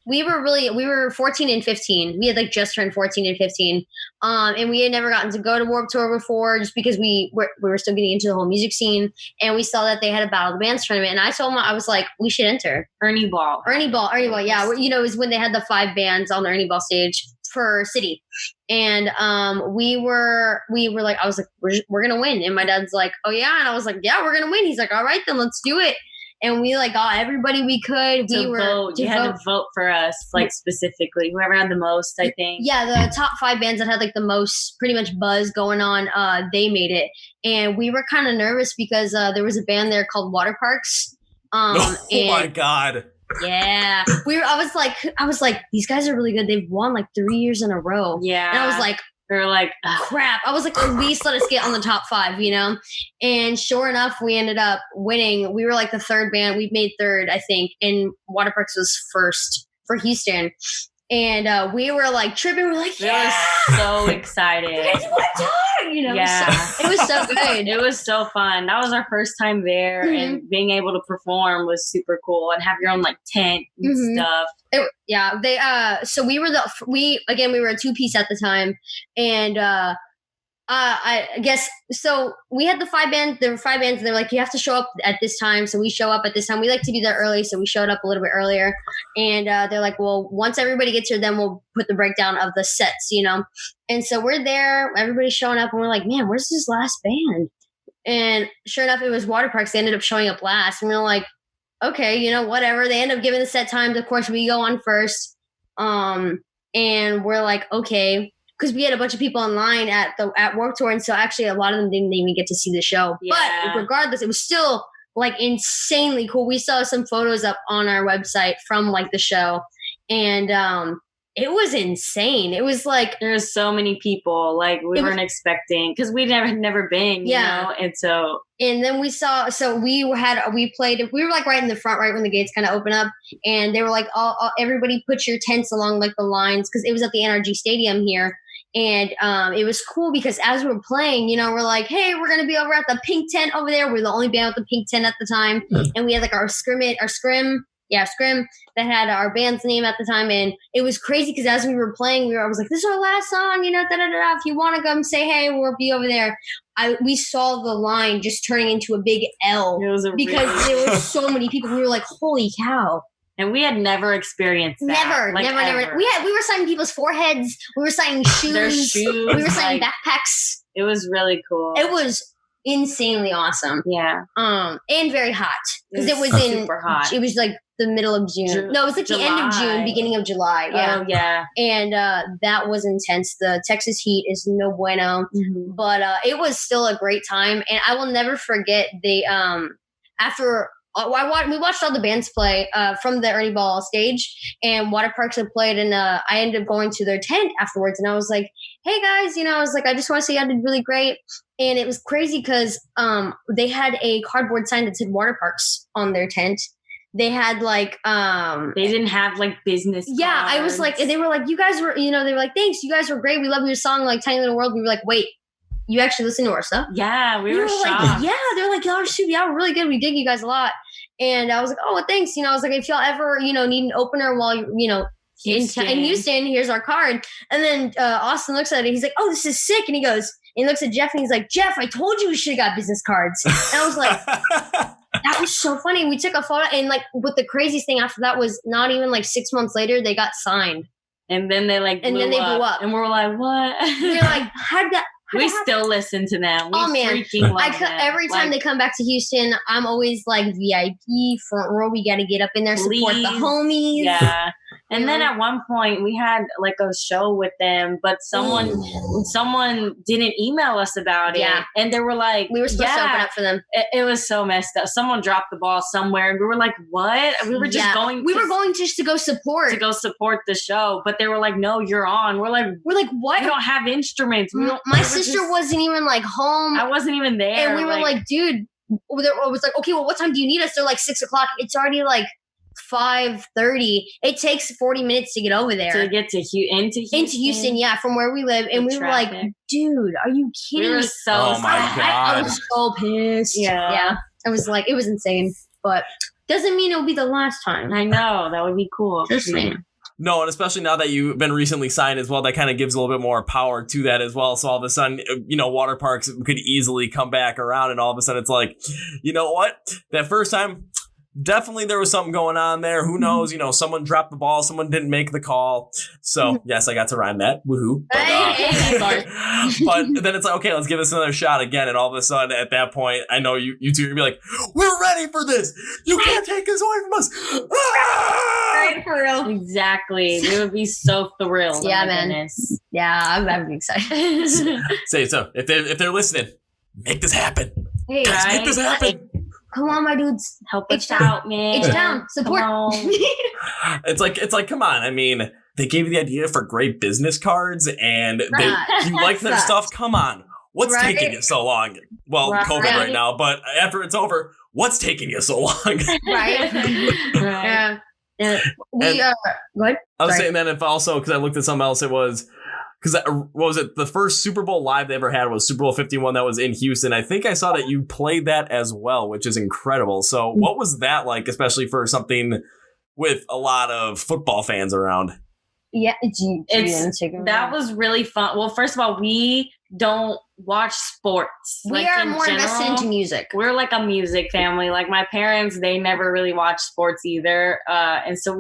We were 14 and 15. We had like just turned 14 and 15. And we had never gotten to go to Warped Tour before just because we were still getting into the whole music scene. And we saw that they had a Battle of the Bands tournament. And I told them, I was like, we should enter. Ernie Ball. Yeah. It was when they had the 5 bands on the Ernie Ball stage for City. And we were like, I was like, we're gonna win. And my dad's like, oh yeah. And I was like, yeah, we're gonna win. He's like, all right, then let's do it. And we like got everybody we could. You had to vote for us, like specifically whoever had the most, I think. Yeah, the top 5 bands that had like the most pretty much buzz going on, they made it. And we were kind of nervous because there was a band there called Waterparks. Oh my God. Yeah. I was like, these guys are really good. They've won like 3 years in a row. Yeah. And I was like, they're like, crap. I was like, at least let us get on the top 5, And sure enough, we ended up winning. We were like the 3rd band. We made 3rd, I think. And Waterparks was 1st for Houston. And we were like tripping. We're like, yeah. We were so excited. Yeah. It was so good. It was so fun. That was our first time there, and being able to perform was super cool, and have your own like tent and stuff. So we were we were a 2-piece at the time, and I guess so. We had the 5 bands. There were 5 bands, and they're like, you have to show up at this time. So we show up at this time. We like to be there early, so we showed up a little bit earlier. And they're like, well, once everybody gets here, then we'll put the breakdown of the sets, And so we're there. Everybody's showing up, and we're like, man, where's this last band? And sure enough, it was Waterparks. They ended up showing up last, and we were like, okay, whatever. They end up giving the set times. Of course, we go on first, and we're like, okay. Because we had a bunch of people online at Warped Tour, and so actually a lot of them didn't even get to see the show. Yeah. But regardless, it was still like insanely cool. We saw some photos up on our website from like the show, and it was insane. It was like there's so many people. Like we weren't expecting because we never been. You know? And then we saw. So we played. We were like right in the front, right when the gates kind of open up, and they were like, everybody put your tents along like the lines because it was at the NRG Stadium here. And it was cool because as we were playing, you know, we're like, hey, we're going to be over at the pink tent over there. We're the only band with the pink tent at the time. And we had like our scrim that had our band's name at the time. And it was crazy because as we were playing, I was like, this is our last song, you know, If you want to come say, hey, we'll be over there. We saw the line just turning into a big L because there were so many people. We were like, holy cow. And we had never experienced that. Never. We were signing people's foreheads. We were signing shoes. Their shoes. We were signing backpacks. It was really cool. It was insanely awesome. Yeah. And very hot because it was super hot. It was like the middle of June. No, it was like the end of June, beginning of July. Yeah. Oh yeah. And that was intense. The Texas heat is no bueno, but it was still a great time. And I will never forget the after. We watched all the bands play from the Ernie Ball stage, and Waterparks had played, and I ended up going to their tent afterwards, and I was like, hey guys, you know, I was like, I just want to say I did really great. And it was crazy because they had a cardboard sign that said Waterparks on their tent. They had like they didn't have like business cards. Yeah, I was like, they were like, you guys were, you know, they were like, thanks, you guys were great, we love your song, like Tiny Little World. We were like, wait, you actually listen to our stuff? Yeah, we were shocked. Like, yeah, they're like, oh shoot, yeah, we're really good, we dig you guys a lot. And I was like, oh, well, thanks. You know, I was like, if y'all ever, you know, need an opener while you know, in Houston, here's our card. And then Austin looks at it. He's like, oh, this is sick. And he looks at Jeff and he's like, Jeff, I told you we should have got business cards. And I was like, that was so funny. We took a photo, and like, what the craziest thing after that was not even like 6 months later, they got signed. And then they like, blew up. And we were like, what? We were like, how'd that? We still listen to them. We freaking love them. Every time they come back to Houston, I'm always like VIP, front row. We got to get up in there, support the homies. Yeah. And then at one point we had like a show with them, but someone didn't email us about it. Yeah. And they were like, we were supposed to open up for them. It was so messed up. Someone dropped the ball somewhere and we were like, what? We were just going. We were going just to go support. To go support the show. But they were like, no, you're on. We're like, what? We don't have instruments. My sister wasn't even like home. I wasn't even there. And we were like, dude, it was like, okay, well, what time do you need us? They're like 6 o'clock. It's already like 5:30. It takes 40 minutes to get over there. To get to into Houston, yeah, from where we live. And we were like, dude, are you kidding me? We were so oh my God. I was so pissed. Yeah. I was like, it was insane. But doesn't mean it'll be the last time. I know. That would be cool. Just saying. No, and especially now that you've been recently signed as well, that kind of gives a little bit more power to that as well. So all of a sudden, you know, Waterparks could easily come back around, and all of a sudden it's like, you know what? That first time, definitely there was something going on there. Who knows? You know, someone dropped the ball, someone didn't make the call. So yes, I got to rhyme that. Woohoo. But then it's like, okay, let's give this another shot again. And all of a sudden at that point, I know you two are gonna be like, we're ready for this. You can't take this away from us. Right, for real. Exactly. We would be so thrilled. Yeah, man. Goodness. Yeah, I'm excited. Say so. If they're listening, make this happen. Hey, guys, make this happen. Come on, my dudes. Help us out, man. H-Town. Support. It's like, come on. I mean, they gave you the idea for great business cards, and you like their stuff. Come on. What's taking you so long? Well, COVID right now, but after it's over, what's taking you so long? Right. Yeah. Go ahead. I was saying that if also, because I looked at something else, it was... Because what was it? The first Super Bowl live they ever had was Super Bowl 51 that was in Houston. I think I saw that you played that as well, which is incredible. So what was that like, especially for something with a lot of football fans around? Yeah, that was really fun. Well, first of all, we don't watch sports. We are more invested into music. We're like a music family. Like my parents, they never really watch sports either. And so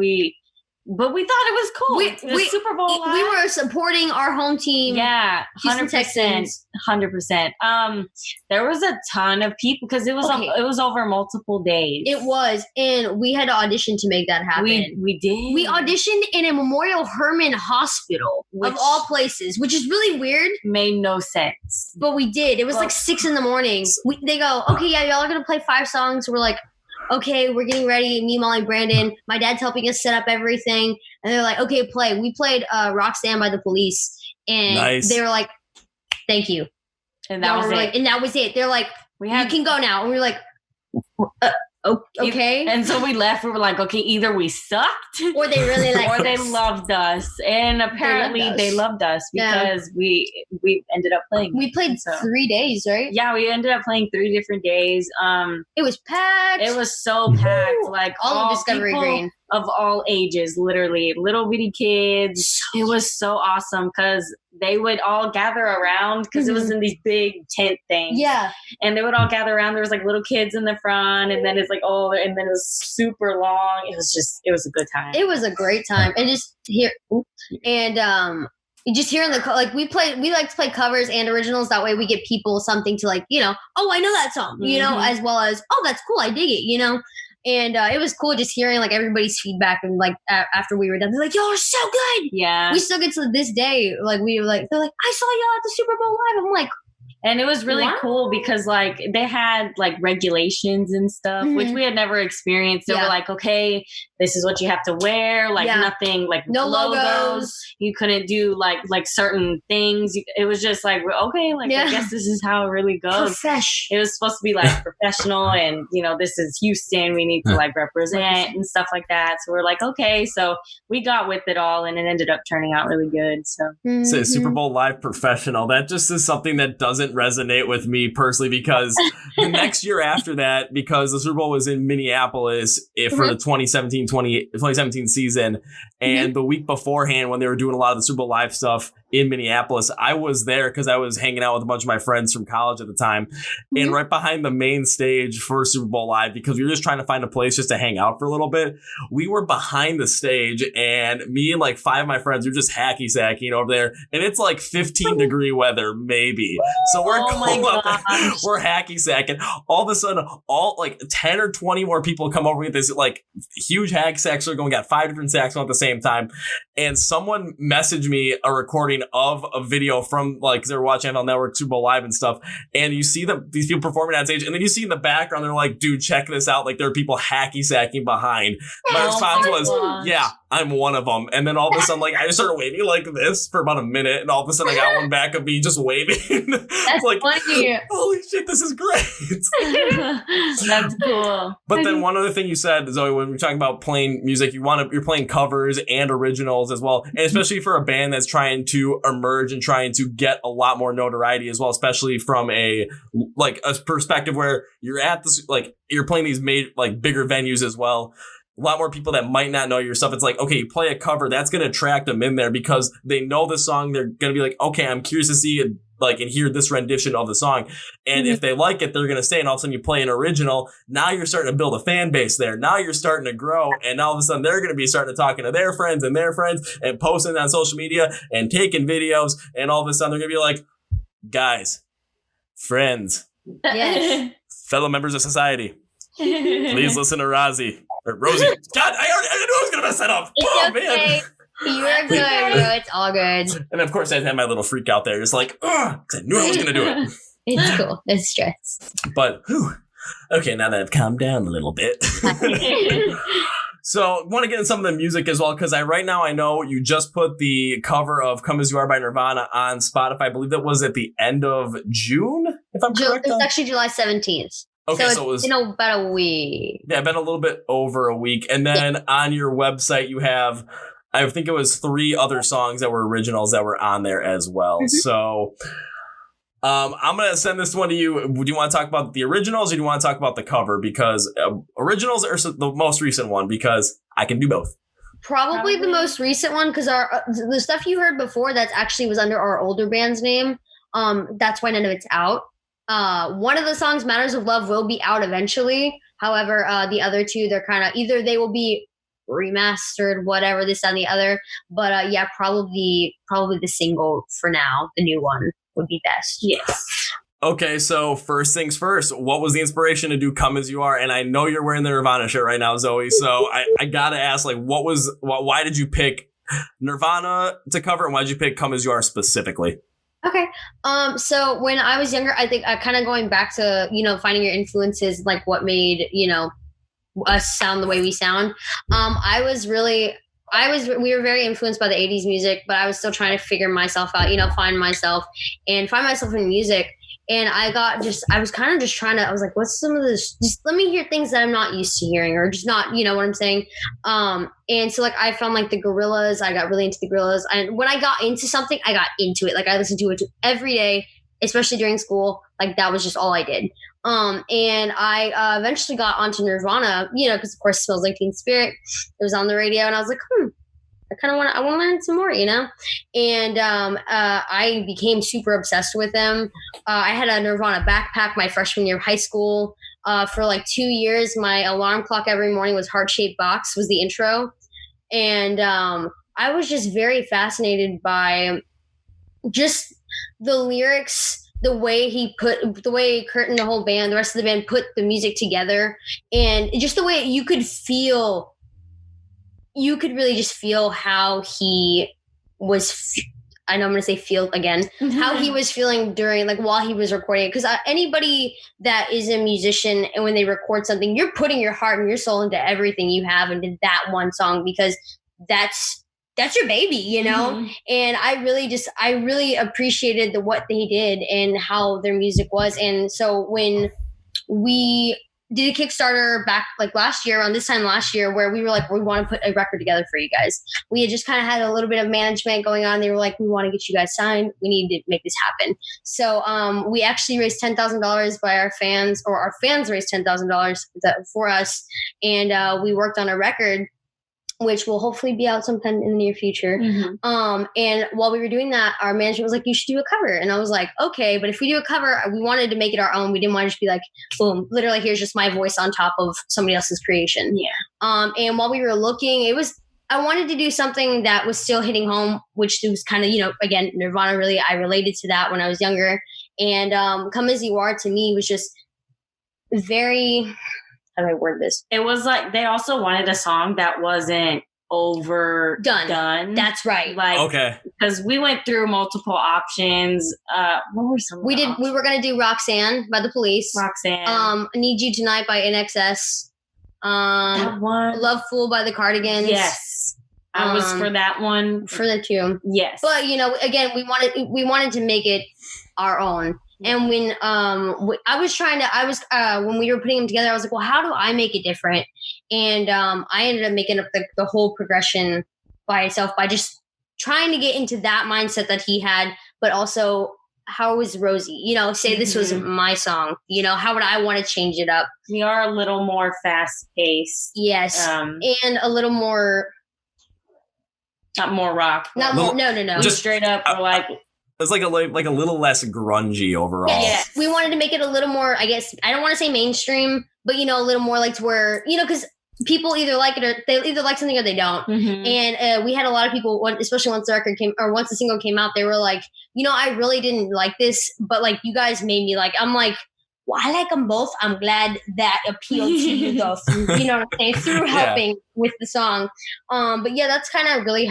But we thought it was cool. The Super Bowl live. We were supporting our home team. Yeah, 100%. 100%. There was a ton of people because it was over multiple days. It was, and we had to audition to make that happen. We did. We auditioned in a Memorial Hermann hospital of all places, which is really weird. Made no sense. But we did. It was like 6 a.m. They go, okay, yeah, y'all are gonna play 5 songs. We're like, okay, we're getting ready. Me, Molly, Brandon. My dad's helping us set up everything. And they're like, okay, play. We played Roxanne by the Police. And they were like, thank you. And that was it. Like, and that was it. They're like, you can go now. And we were like, okay. And so we left. We were like, okay, either we sucked or they really liked or they loved us. And apparently they loved us because we ended up playing. We played 3 days, right? Yeah, we ended up playing 3 different days. It was packed. It was so packed. Like all of Discovery Green. Of all ages, literally. Little bitty kids. It was so awesome because they would all gather around because it was in these big tent things. Yeah. And they would all gather around. There was like little kids in the front, and then it's like, and then it was super long. It was a good time. It was a great time. And just hearing we like to play covers and originals. That way we get people something to like, oh, I know that song, as well as, oh, that's cool. I dig it, And it was cool just hearing like everybody's feedback and like after we were done, they're like, y'all are so good. Yeah. We still get to this day. Like they're like, I saw y'all at the Super Bowl live. I'm like, and it was really cool because like they had like regulations and stuff, which we had never experienced. They were like, okay, this is what you have to wear. Like nothing, like no logos. You couldn't do like certain things. It was just like, okay, like I guess this is how it really goes. It was supposed to be like professional and, this is Houston. We need to like represent and stuff like that. So we're like, okay. So we got with it all and it ended up turning out really good. So Super Bowl live professional. That just is something that doesn't resonate with me personally because the next year after that, because the Super Bowl was in Minneapolis for the 2017 season, and the week beforehand when they were doing a lot of the Super Bowl live stuff in Minneapolis, I was there because I was hanging out with a bunch of my friends from college at the time, and right behind the main stage for Super Bowl live, because we were just trying to find a place just to hang out for a little bit, we were behind the stage, and me and like 5 of my friends were just hacky sacking over there, and it's like 15-degree weather maybe, so we're we're hacky sacking. All of a sudden, all like 10 or 20 more people come over with this like huge hack sack circle. We got 5 different sacks on at the same time, and someone messaged me a recording of a video from like they were watching NFL Network Super Bowl live and stuff, and you see these people performing on stage, and then you see in the background they're like, dude, check this out, like there are people hacky sacking behind. My response was, yeah, I'm one of them. And then all of a sudden, like I just started waving like this for about a minute, and all of a sudden I got one back of me just waving. That's like, funny. Holy shit, this is great. That's cool. But then one other thing you said, Zoe, when we're talking about playing music, you're playing covers and originals as well, and especially for a band that's trying to emerge and trying to get a lot more notoriety as well, especially from a perspective where you're at this, like you're playing these bigger venues as well. A lot more people that might not know your stuff. It's like, okay, you play a cover, that's going to attract them in there because they know the song. They're going to be like, okay, I'm curious to see it, like, and hear this rendition of the song. And if they like it, they're going to stay. And all of a sudden you play an original. Now you're starting to build a fan base there. Now you're starting to grow. And all of a sudden they're going to be starting to talking to their friends and posting on social media and taking videos. And all of a sudden they're going to be like, guys, friends, fellow members of society, please listen to Rozy. Or Rozy. God, I knew I was going to mess that up. It's okay. Man. You're good, bro. It's all good. And of course, I had my little freak out there, just like, ugh, 'cause I knew I was going to do it. It's cool. It's stress. But, okay, now that I've calmed down a little bit. So, I want to get into some of the music as well, because right now I know you just put the cover of Come As You Are by Nirvana on Spotify. I believe that was at the end of June, if I'm correct. It was actually July 17th. Okay, so it was about a week. Yeah, been a little bit over a week. And then on your website, you have, I think it was 3 other songs that were originals that were on there as well. So I'm going to send this one to you. Do you want to talk about the originals or do you want to talk about the cover? Because originals are the most recent one because I can do both. Probably the most recent one because the stuff you heard before that actually was under our older band's name. That's why none of it's out. One of the songs, Matters of Love, will be out eventually. However, the other 2, they're kind of either they will be remastered, whatever, this and the other. But probably the single for now, the new one would be best. Yes. Okay, so first things first, what was the inspiration to do Come As You Are? And I know you're wearing the Nirvana shirt right now, Zoe. So I gotta ask, like, why did you pick Nirvana to cover, and why did you pick Come As You Are specifically? Okay. So when I was younger, I think kind of going back to, finding your influences, like what made, us sound the way we sound. We were very influenced by the 80s music, but I was still trying to figure myself out, find myself in music. And I was kind of just trying to, I was like, what's some of this? Just let me hear things that I'm not used to hearing, or just not, you know what I'm saying? And so like I found like the Gorillaz. I got really into the Gorillaz. And when I got into something, I got into it. Like I listened to it every day, especially during school. Like that was just all I did. And I eventually got onto Nirvana, because of course Smells Like Teen Spirit. It was on the radio, and I was like, I want to learn some more, And I became super obsessed with them. I had a Nirvana backpack my freshman year of high school. For like 2 years, my alarm clock every morning was Heart Shaped Box was the intro. And I was just very fascinated by just the lyrics, the way Kurt and the whole band, the rest of the band put the music together, and just the way you could really just feel how he was. I know I'm going to say feel again, how he was feeling during, like, while he was recording it. Because anybody that is a musician, and when they record something, you're putting your heart and your soul into everything you have into that one song, because that's your baby, And I really appreciated what they did and how their music was. And so when we did a Kickstarter back like around this time last year, where we were like, we want to put a record together for you guys. We had just kind of had a little bit of management going on. They were like, we want to get you guys signed. We need to make this happen. So we actually raised $10,000 by our fans, or our fans raised $10,000 for us. And we worked on a record, which will hopefully be out sometime in the near future. And while we were doing that, our management was like, you should do a cover. And I was like, okay, but if we do a cover, we wanted to make it our own. We didn't want to just be like, boom, literally here's just my voice on top of somebody else's creation. Yeah. And while we were looking, I wanted to do something that was still hitting home, which was kind of, again, Nirvana, really, I related to that when I was younger. And Come As You Are, to me, was just very... How do I word this? It was like they also wanted a song that wasn't overdone. That's right. Like, okay, because we went through multiple options. What were some? We were gonna do Roxanne by The Police. Roxanne. Need You Tonight by NXS. That one. Love Fool by the Cardigans. Yes, I was for that one. For the two. Yes, but again, we wanted to make it our own. And when when we were putting them together, I was like, well, how do I make it different? And I ended up making up the whole progression by itself, by just trying to get into that mindset that he had, but also how was Rozy? Say this was my song. How would I want to change it up? We are a little more fast paced. Yes, and a little more. Not more rock. Not more. No. Just straight up, like. It's like a little less grungy overall. Yes. We wanted to make it a little more, I guess, I don't want to say mainstream, but, a little more like to where, because people either like it or they either like something or they don't. And we had a lot of people, especially once the single came out, they were like, I really didn't like this, but like you guys made me like, I'm like, well, I like them both. I'm glad that appealed to you though. You know what I'm saying? Through helping with the song. But yeah, that's kind of really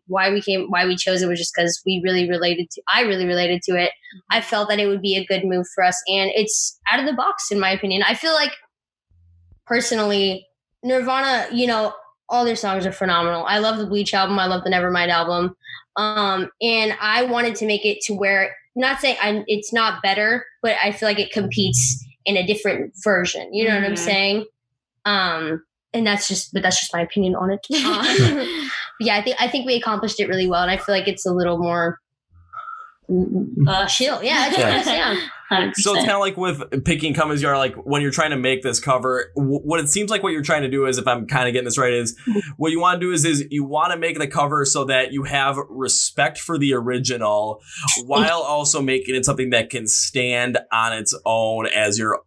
why we chose it, was just because I really related to it. I felt that it would be a good move for us, and it's out of the box in my opinion. I feel like personally, Nirvana, all their songs are phenomenal. I love the Bleach album. I love the Nevermind album. And I wanted to make it to where, not saying it's not better, but I feel like it competes in a different version. You know what I'm saying? And that's just my opinion on it. Yeah, I think we accomplished it really well, and I feel like it's a little more chill. Yeah, yeah. 100%. So it's kind of like with picking Come As You Are, like when you're trying to make this cover, what it seems like what you're trying to do is, if I'm kind of getting this right, is what you want to do is you want to make the cover so that you have respect for the original while also making it something that can stand on its own as your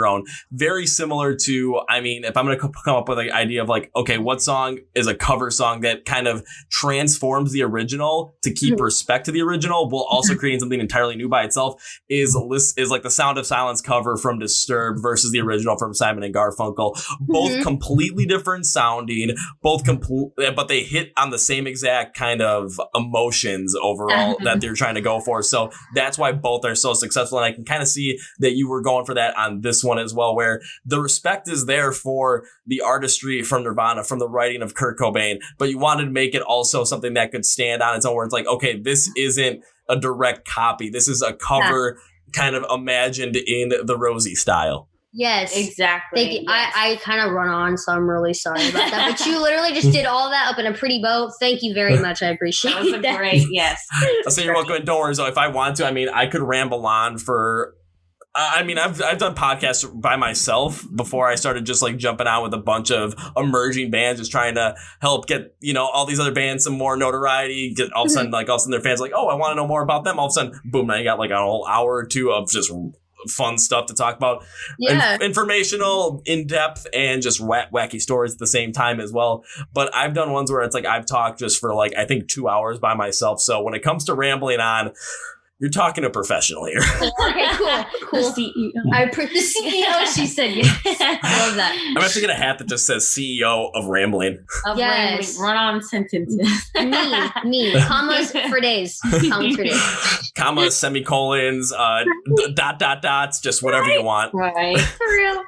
own. Very similar to, I mean, if I'm going to come up with an idea of like, okay, what song is a cover song that kind of transforms the original to keep respect to the original while also creating something entirely new by itself, is is like the Sound of Silence cover from Disturbed versus the original from Simon and Garfunkel. Both completely different sounding, but they hit on the same exact kind of emotions overall that they're trying to go for. So that's why both are so successful. And I can kind of see that you were going for that on this one as well, where the respect is there for the artistry from Nirvana, from the writing of Kurt Cobain, but you wanted to make it also something that could stand on its own, where it's like, okay, this isn't a direct copy. This is a cover kind of imagined in the Rozy style. Yes, exactly. Thank you. Yes. I kind of run on, so I'm really sorry about that. But you literally just did all that up in a pretty bow. Thank you very much. I appreciate that. Was a great, yes. I'll say you're welcome. And don't worry, so if I want to, I mean, I could ramble on for. I mean, I've done podcasts by myself before I started just like jumping out with a bunch of emerging bands, just trying to help get, all these other bands some more notoriety. Get all of a sudden their fans like, oh, I want to know more about them. All of a sudden, boom, now you got like a whole hour or two of just fun stuff to talk about. Yeah. Informational, in-depth, and just wacky stories at the same time as well. But I've done ones where it's like I've talked just for like, I think 2 hours by myself. So when it comes to rambling on, you're talking to a professional here. Okay, cool. The CEO. The CEO, she said yes. I love that. I'm going to have to get a hat that just says CEO of Rambling. Rambling. Run-on sentences. Me. Commas for days. Commas, semicolons, dots, just whatever you want. Right. For real.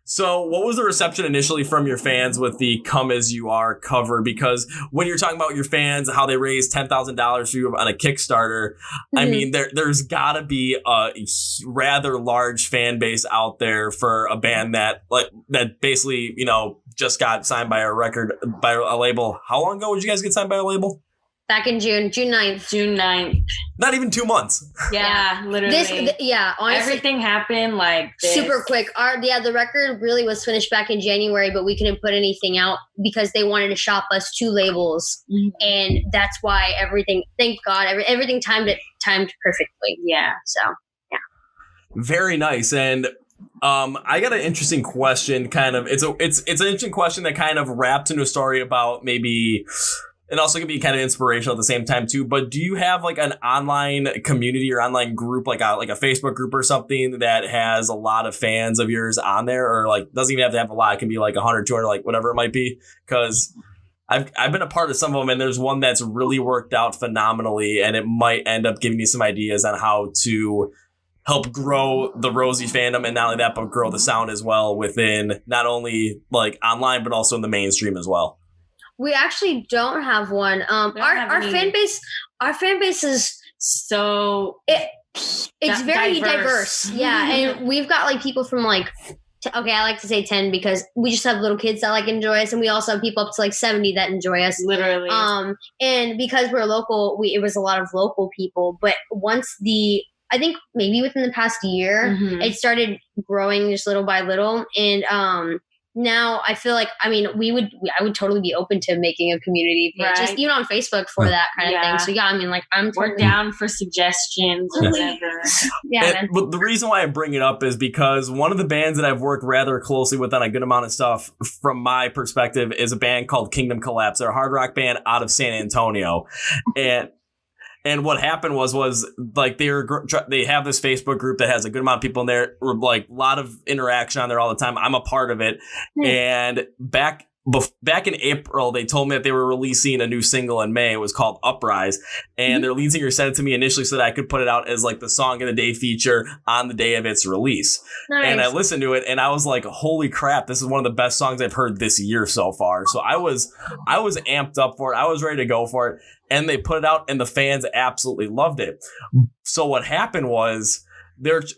So what was the reception initially from your fans with the Come As You Are cover? Because when you're talking about your fans, how they raised $10,000 for you on a Kickstarter, I mean, there's got to be a rather large fan base out there for a band that basically, just got signed by a label. How long ago did you guys get signed by a label? Back in June 9th. June 9th. Not even 2 months. Yeah, literally. Honestly, everything happened like this. Super quick. The record really was finished back in January, but we couldn't put anything out because they wanted to shop us 2 labels. And that's why everything, thank God, everything timed perfectly. Yeah. So, yeah. Very nice. And I got an interesting question, kind of. It's an interesting question that kind of wrapped into a story about maybe... And also can be kind of inspirational at the same time too. But do you have like an online community or online group, like a Facebook group or something that has a lot of fans of yours on there, or like doesn't even have to have a lot? It can be like 100, 200, like whatever it might be. Because I've been a part of some of them, and there's one that's really worked out phenomenally, and it might end up giving you some ideas on how to help grow the Rozy fandom, and not only that, but grow the sound as well within not only like online but also in the mainstream as well. We actually don't have one. Our fan base is it's very diverse. Yeah, and we've got like people from like I like to say 10 because we just have little kids that like enjoy us, and we also have people up to like 70 that enjoy us. Literally. And because we're local, it was a lot of local people. But I think maybe within the past year, it started growing just little by little, and now I feel like, I mean, I would totally be open to making a community page, just even on Facebook for that kind of thing. So yeah, I mean, like we're down for suggestions or whatever. But the reason why I bring it up is because one of the bands that I've worked rather closely with on a good amount of stuff, from my perspective, is a band called Kingdom Collapse. They're a hard rock band out of San Antonio, And what happened was like they have this Facebook group that has a good amount of people in there, like a lot of interaction on there all the time. I'm a part of it. And back in April, they told me that they were releasing a new single in May. It was called Uprise. And their lead singer sent it to me initially so that I could put it out as like the Song of the Day feature on the day of its release. Nice. And I listened to it and I was like, holy crap, this is one of the best songs I've heard this year so far. So I was amped up for it. I was ready to go for it. And they put it out and the fans absolutely loved it. So what happened was,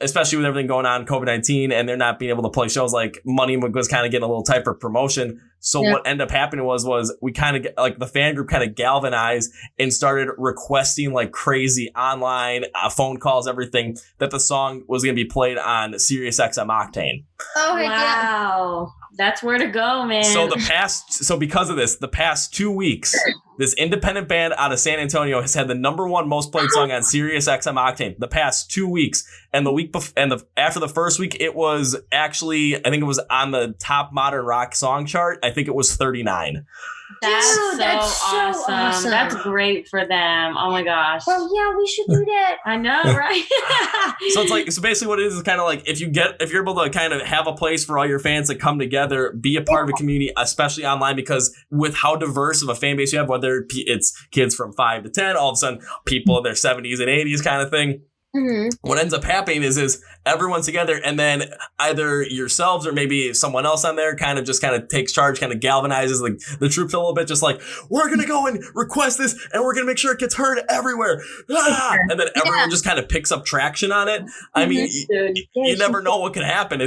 especially with everything going on, COVID-19, and they're not being able to play shows, like money was kind of getting a little tight for promotion. So what ended up happening was we kind of like the fan group kind of galvanized and started requesting like crazy online phone calls, everything, that the song was going to be played on Sirius XM Octane. Oh, wow. That's where to go, man. So because of this, the past 2 weeks, this independent band out of San Antonio has had the #1 most played song on Sirius XM Octane the past 2 weeks. And the week after the first week, it was actually, I think it was on the top modern rock song chart. I think it was 39. That's so awesome. That's great for them. Oh my gosh. Well, yeah, we should do that. I know, right? So it's like, so basically what it is kind of like if you're able to kind of have a place for all your fans to come together, be a part of a community, especially online, because with how diverse of a fan base you have, whether it's kids from 5 to 10, all of a sudden people in their 70s and 80s kind of thing. Mm-hmm. What ends up happening is everyone's together, and then either yourselves or maybe someone else on there kind of takes charge, kind of galvanizes the troops a little bit, just like, we're going to go and request this and we're going to make sure it gets heard everywhere. And then everyone just kind of picks up traction on it. I mean, you never know what could happen.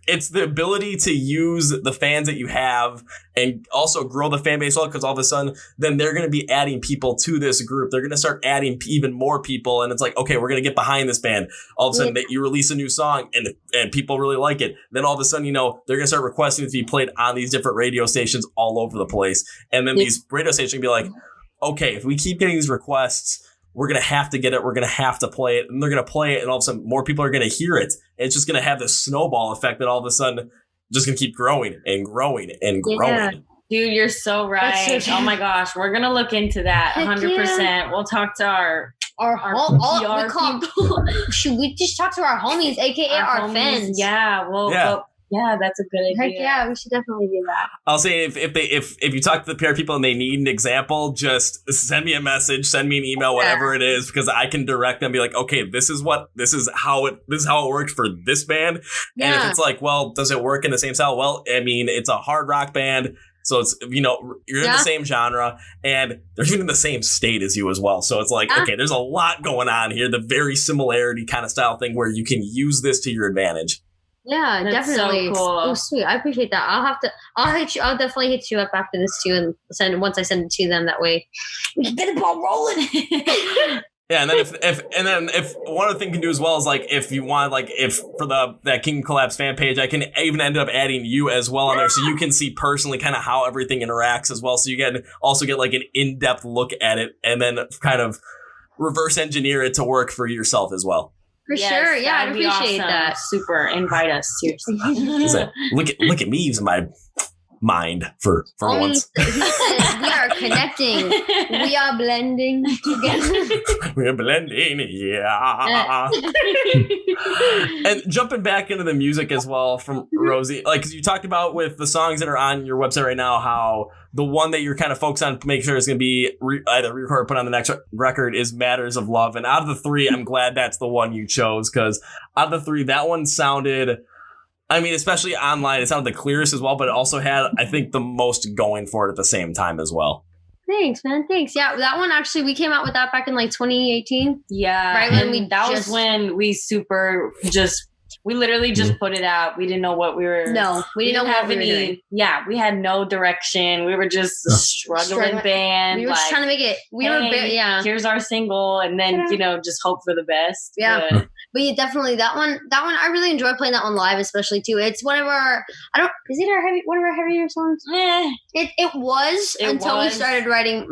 It's the ability to use the fans that you have and also grow the fan base, because all of a sudden then they're going to be adding people to this group. They're going to start adding even more people. And it's like, okay, we're going to get behind this band. All of a sudden that you release a new song and people really like it. Then all of a sudden, they're going to start requesting it to be played on these different radio stations all over the place. And then these radio stations can be like, okay, if we keep getting these requests, we're going to have to get it. We're going to have to play it. And they're going to play it. And all of a sudden, more people are going to hear it. And it's just going to have this snowball effect that all of a sudden just going to keep growing and growing and growing. Yeah. Dude, you're so right. Oh my gosh. We're going to look into that 100%. We'll talk to our people. Should we just talk to our homies, aka our fans? Yeah. Yeah, that's a good idea. Heck yeah, we should definitely do that. I'll say if you talk to the PR people and they need an example, just send me a message, send me an email, whatever it is, because I can direct them, be like, okay, this is how it works for this band. Yeah. And if it's like, well, does it work in the same style? Well, I mean, it's a hard rock band. So it's, you're in the same genre and they're even in the same state as you as well. So it's like, okay, there's a lot going on here. The very similarity kind of style thing where you can use this to your advantage. Yeah, that's definitely. So cool. Oh, sweet. I appreciate that. I'll definitely hit you up after this too, and once I send it to them, that way we can get the ball rolling. Yeah, and then if one other thing you can do as well is like if you want, like if for that King Collapse fan page, I can even end up adding you as well on there, so you can see personally kind of how everything interacts as well. So you can also get like an in-depth look at it, and then kind of reverse engineer it to work for yourself as well. For sure, yeah, I appreciate that. Super, invite us seriously. Look at me using my mind for once. We are connecting. We are blending together. We're blending, yeah. And jumping back into the music as well from Rozy, like, cause you talked about with the songs that are on your website right now, how the one that you're kind of focused on to make sure it's going to be either re-recorded or put on the next record is Matters of Love. And out of the three, I'm glad that's the one you chose, because out of the three, that one sounded, I mean, especially online, it sounded the clearest as well, but it also had, I think, the most going for it at the same time as well. Thanks, man. Thanks. Yeah, that one actually, we came out with that back in like 2018. Yeah. Right when was when we literally just put it out. We didn't know what we were. No, we didn't know what we were doing. Yeah, we had no direction. We were just a struggling band. We were just trying to make it. Here's our single, and then just hope for the best. Yeah. But yeah, definitely that one. I really enjoy playing that one live, especially too. It's one of our. One of our heavier songs? It was until we started writing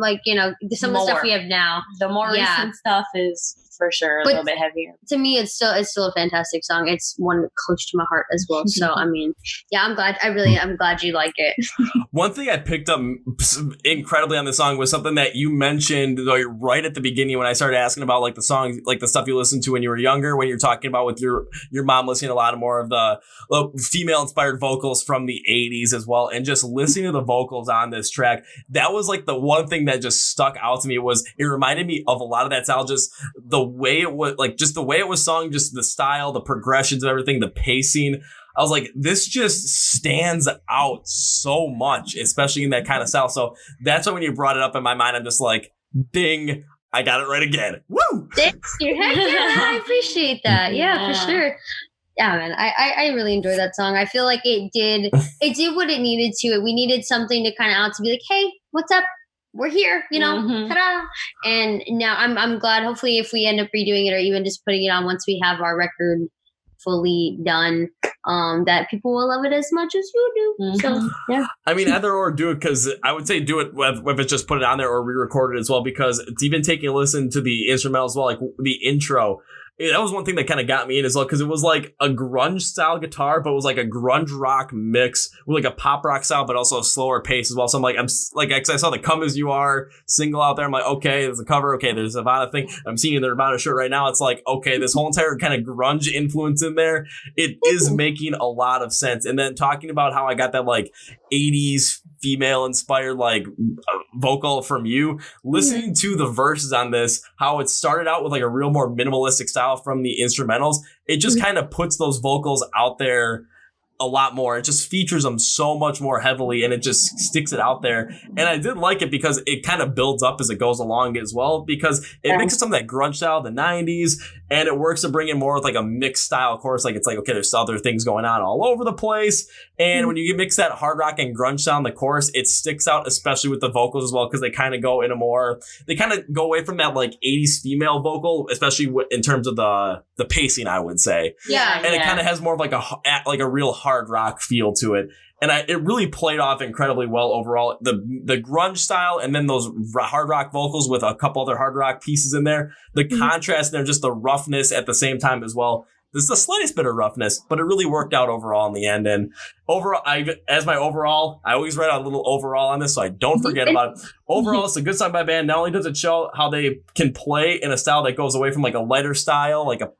some of the stuff we have now. The more recent stuff is for sure a little bit heavier. To me, it's still a fantastic song. It's one close to my heart as well. So I mean, yeah, I'm glad. I'm glad you like it. One thing I picked up incredibly on the song was something that you mentioned right at the beginning when I started asking about like the songs, like the stuff you listened to when you were younger, when you're talking about with your mom listening to a lot of more of the female inspired vocals from the 80s as well, and just listening to the vocals on this track. That was like the one thing that just stuck out to me. It reminded me of a lot of that style, just the way it was, like just the way it was sung, just the style, the progressions and everything, the pacing. I was like, this just stands out so much, especially in that kind of style. So that's why when you brought it up in my mind, I'm just like, ding, I got it right again. Woo! Thank you. Heck yeah, I appreciate that. Yeah, for sure. Yeah, man, I really enjoy that song. I feel like it did what it needed to. We needed something to kind of out to be like, hey, what's up? We're here, ta-da. And now I'm glad, hopefully, if we end up redoing it or even just putting it on once we have our record fully done, that people will love it as much as you do. So, yeah. I mean, either or do it, because I would say do it if it's just put it on there or re-record it as well, because it's even taking a listen to the instrumental as well, like the intro. that was one thing that kind of got me in as well, because it was like a grunge style guitar, but it was like a grunge rock mix with like a pop rock style, but also a slower pace as well. So I'm like, I saw the Come As You Are single out there. I'm like, okay, there's a cover. Okay, there's a Nirvana thing. I'm seeing the Nirvana shirt right now. It's like, okay, this whole entire kind of grunge influence in there. It is making a lot of sense. And then talking about how I got that like 80s female inspired like vocal from you, listening to the verses on this, how it started out with like a real more minimalistic style from the instrumentals, it just kind of puts those vocals out there a lot more. It just features them so much more heavily, and it just sticks it out there. And I did like it because it kind of builds up as it goes along as well, because it mixes some of that grunge style of the 90s, and it works to bring in more with like a mixed style chorus. Like it's like, okay, there's other things going on all over the place. And when you mix that hard rock and grunge sound in the chorus, it sticks out, especially with the vocals as well, because they kind of go in they kind of go away from that like 80s female vocal, especially in terms of the pacing, I would say. Yeah. And it kind of has more of like a real hard rock feel to it. And it really played off incredibly well overall. The grunge style and then those hard rock vocals with a couple other hard rock pieces in there. The contrast and just the roughness at the same time as well. There's the slightest bit of roughness, but it really worked out overall in the end. And overall, I always write out a little overall on this, so I don't forget about it. Overall, it's a good song by band. Not only does it show how they can play in a style that goes away from like a lighter style, like a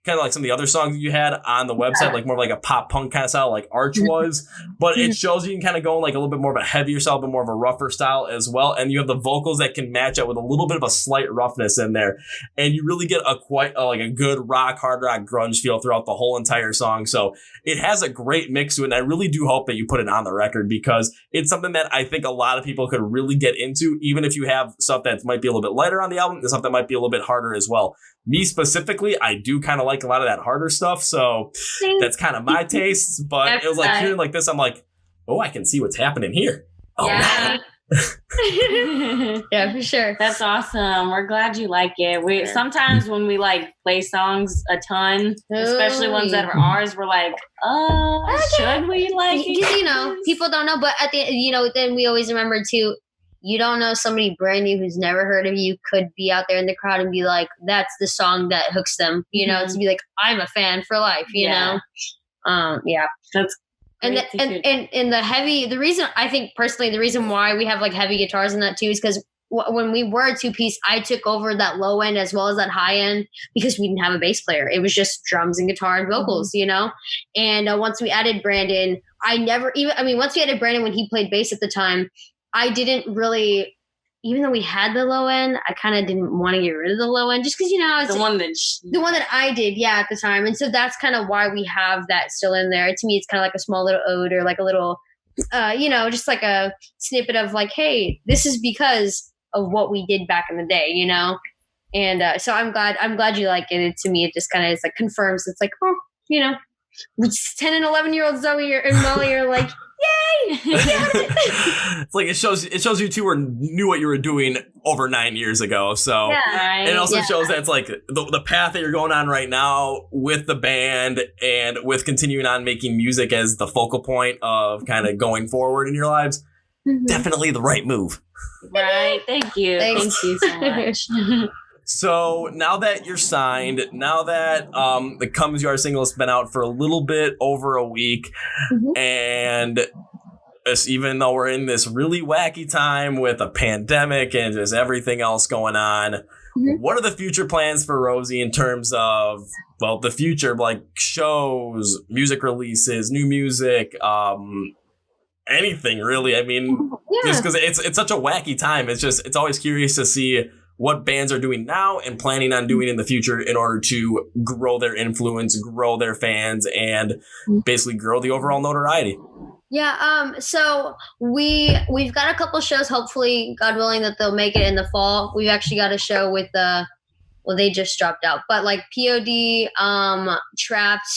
kind of like some of the other songs you had on the website, like more like a pop punk kind of style, like Arch was. But it shows you can kind of go in like a little bit more of a heavier style, but more of a rougher style as well. And you have the vocals that can match up with a little bit of a slight roughness in there. And you really get like a good rock, hard rock, grunge feel throughout the whole entire song. So it has a great mix to it. And I really do hope that you put it on the record, because it's something that I think a lot of people could really get into, even if you have stuff that might be a little bit lighter on the album and stuff that might be a little bit harder as well. Me specifically, I do kind of like a lot of that harder stuff, so that's kind of my taste. But it was like hearing like this, I'm like, oh, I can see what's happening here. Oh, yeah. Yeah, for sure. That's awesome. We're glad you like it. Sometimes when we like play songs a ton, especially ones that are ours, we're like, should we like it? Because, people don't know, but at the then we always remember too, you don't know, somebody brand new who's never heard of you could be out there in the crowd and be like, that's the song that hooks them, to be like, I'm a fan for life, you know? Yeah. That's and the reason, I think personally, the reason why we have like heavy guitars in that too is because when we were a two-piece, I took over that low end as well as that high end because we didn't have a bass player. It was just drums and guitar and vocals, And once we added Brandon, once we added Brandon when he played bass at the time, I didn't really, even though we had the low end, I kind of didn't want to get rid of the low end just because, the one that I did, at the time. And so that's kind of why we have that still in there. To me, it's kind of like a small little ode or like a little, just like a snippet of like, hey, this is because of what we did back in the day, And so I'm glad you like it. To me, it just kind of is like confirms. It's like, 10 and 11-year-old Zoe and Molly are like, yay! It's like it shows you two knew what you were doing over 9 years ago. So it also shows that it's like the path that you're going on right now with the band and with continuing on making music as the focal point of kind of going forward in your lives. Definitely the right move. Right. Thank you. Thanks. Thank you so much. So now that you're signed, now that the Come As You Are single has been out for a little bit over a week, and even though we're in this really wacky time with a pandemic and just everything else going on, what are the future plans for Rozy in terms of, the future, like shows, music releases, new music, anything really? I mean, just because it's such a wacky time, it's always curious to see what bands are doing now and planning on doing in the future in order to grow their influence, grow their fans, and basically grow the overall notoriety. Yeah, so we've got a couple shows, hopefully, God willing, that they'll make it in the fall. We've actually got a show with they just dropped out, but like POD, Trapped,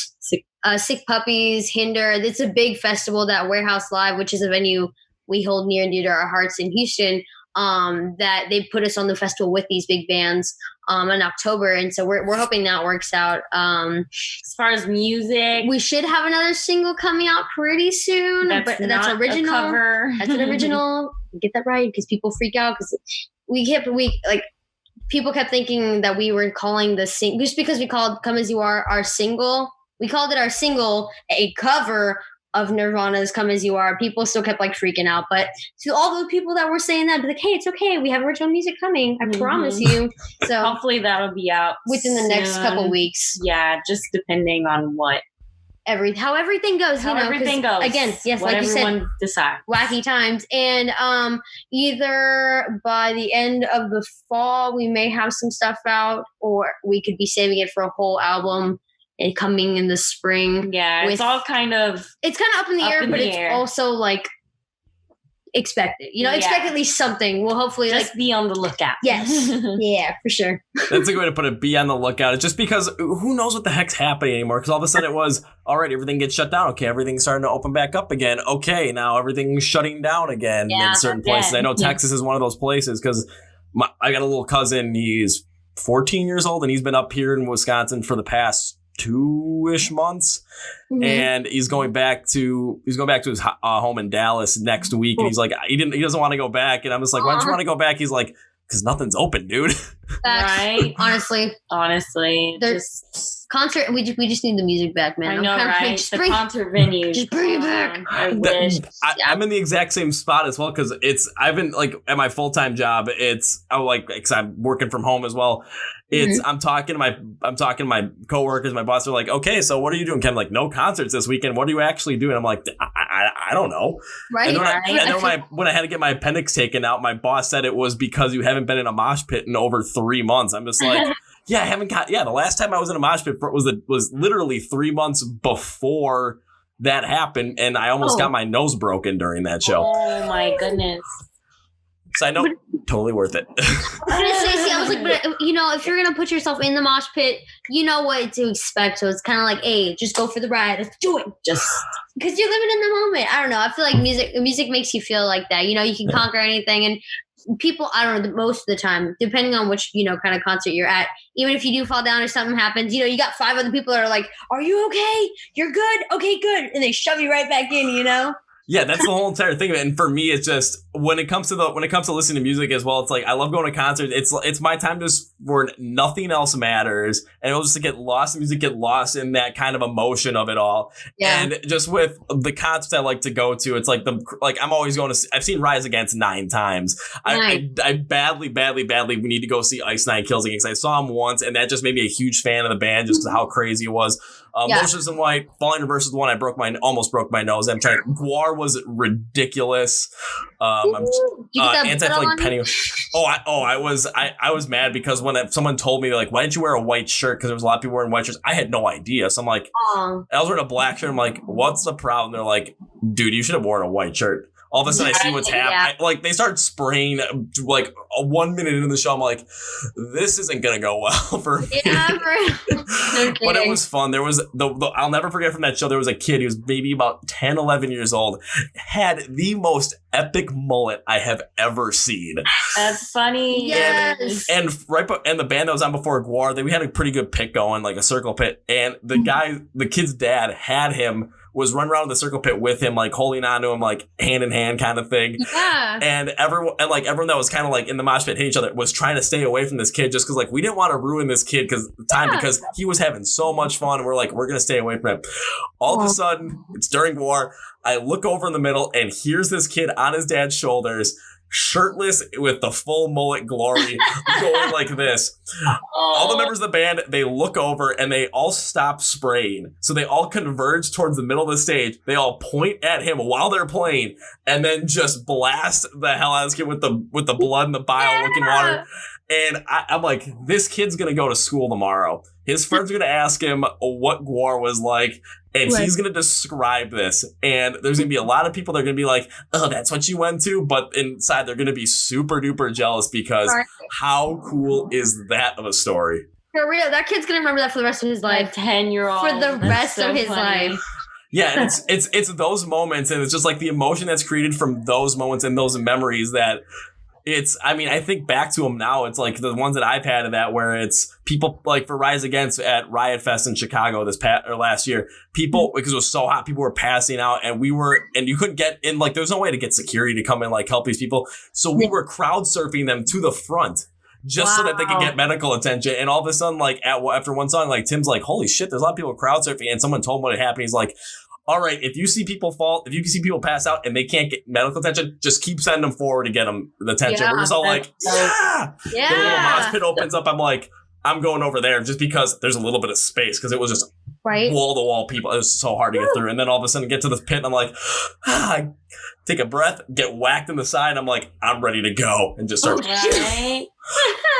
Sick Puppies, Hinder. It's a big festival, that Warehouse Live, which is a venue we hold near and dear to our hearts in Houston. That they put us on the festival with these big bands in October, and so we're hoping that works out. As far as music, we should have another single coming out pretty soon. That's original. A cover. That's an original. Get that right, because people freak out because people kept thinking that we were calling the just because we called "Come As You Are" our single. We called it our single, a cover of Nirvana's "Come As You Are." People still kept like freaking out, but to all those people that were saying that, be like, hey, it's okay, we have original music coming, I promise you. So hopefully that'll be out within the next couple weeks. Yeah, just depending on what how everything goes. Everything goes again. Yes, what like you said, decides. Wacky times, and either by the end of the fall we may have some stuff out, or we could be saving it for a whole album and coming in the spring. Yeah, it's all kind of up in the air, but it's also like expected. Expect at least something. We'll hopefully just be on the lookout. Yes. Yeah, for sure. That's a good way to put it. Be on the lookout. It's just because who knows what the heck's happening anymore? Because all of a sudden it was, all right, everything gets shut down. Okay, everything's starting to open back up again. Okay, now everything's shutting down again in certain places. I know Texas is one of those places because I got a little cousin. He's 14 years old and he's been up here in Wisconsin for the past 2-ish months, and he's going back to his home in Dallas next week, and he's like he doesn't want to go back, and I'm just like, why don't you want to go back? He's like, because nothing's open, dude. Right? Honestly, there's concert. We just need the music back, man. I know, right? The concert venue. Just bring it back. I wish. I'm in the exact same spot as well because I've been like at my full-time job. Because I'm working from home as well. I'm talking to my coworkers. My boss are like, okay, so what are you doing? Ken, like, no concerts this weekend. What are you actually doing? I'm like, I don't know. Right. When I had to get my appendix taken out, my boss said it was because you haven't been in a mosh pit in over 3 months. I'm just like, yeah, I haven't the last time I was in a mosh pit was literally 3 months before that happened. And I almost got my nose broken during that show. Oh my goodness. So I know, totally worth it. I was like, but if you're gonna put yourself in the mosh pit, you know what to expect. So it's kind of like, hey, just go for the ride. Let's do it. Just because you're living in the moment. I don't know. I feel like music makes you feel like that. You can conquer anything, and people, I don't know, most of the time, depending on which kind of concert you're at, even if you do fall down or something happens, you got 5 other people that are like, are you okay? You're good. Okay, good, and they shove you right back in. Yeah, that's the whole entire thing of it. And for me, it's just when it comes to listening to music as well, it's like I love going to concerts. It's my time just where nothing else matters, and it'll just get lost in music, get lost in that kind of emotion of it all. Yeah. And just with the concerts I like to go to, it's like I'm always going to. I've seen Rise Against 9 times. Nice. I badly we need to go see Ice Nine Kills Against. I saw him once, and that just made me a huge fan of the band just because of how crazy it was. Motions in White, Falling Reverse is the one I almost broke my nose. Guar was ridiculous. Anti-Flag Penny. I was mad because when someone told me like, why didn't you wear a white shirt? Because there was a lot of people wearing white shirts. I had no idea. So I'm like, I was wearing a black shirt. I'm like, what's the problem? They're like, dude, you should have worn a white shirt. All of a sudden, I see what's happening. They start spraying 1 minute into the show. I'm like, this isn't gonna go well for me. Yeah, but it was fun. There was I'll never forget from that show. There was a kid who was maybe about 10, 11 years old, had the most epic mullet I have ever seen. That's funny. Yes. And the band that was on before Guar, we had a pretty good pit going, like a circle pit. And the kid's dad was running around the circle pit with him, like holding on to him, like hand in hand kind of thing. Yeah. And everyone that was kind of like in the mosh pit hitting each other was trying to stay away from this kid just because we didn't want to ruin this kid because he was having so much fun. And we're like, we're going to stay away from him. All of a sudden, it's during War. I look over in the middle and here's this kid on his dad's shoulders, shirtless with the full mullet glory going like this. All the members of the band, they look over and they all stop spraying. So they all converge towards the middle of the stage. They all point at him while they're playing and then just blast the hell out of this kid with the blood and the bile looking water. And I'm like, this kid's going to go to school tomorrow. His friends are going to ask him what Guar was like, and he's going to describe this. And there's going to be a lot of people that are going to be like, oh, that's what you went to. But inside, they're going to be super duper jealous because how cool is that of a story? For real, that kid's going to remember that for the rest of his life. 10-year-old. For the rest of his life. Yeah, and it's those moments, and it's just like the emotion that's created from those moments and those memories that I think back to them now. It's like the ones that I've had of that where it's people like for Rise Against at Riot Fest in Chicago last year, people, because it was so hot, people were passing out and you couldn't get in, like, there was no way to get security to come and like help these people. So we were crowd surfing them to the front. just so that they can get medical attention. And all of a sudden, like after one song, like Tim's like, holy shit, there's a lot of people crowd surfing. And someone told him what had happened. He's like, all right, if you see people fall, if you see people pass out and they can't get medical attention, just keep sending them forward to get them the attention. We're just all like, yeah. The little mosh pit opens up. I'm like, I'm going over there just because there's a little bit of space because it was just wall to wall people. It was so hard to get through. And then all of a sudden get to this pit and I'm like, take a breath, get whacked in the side. I'm like, I'm ready to go and just start.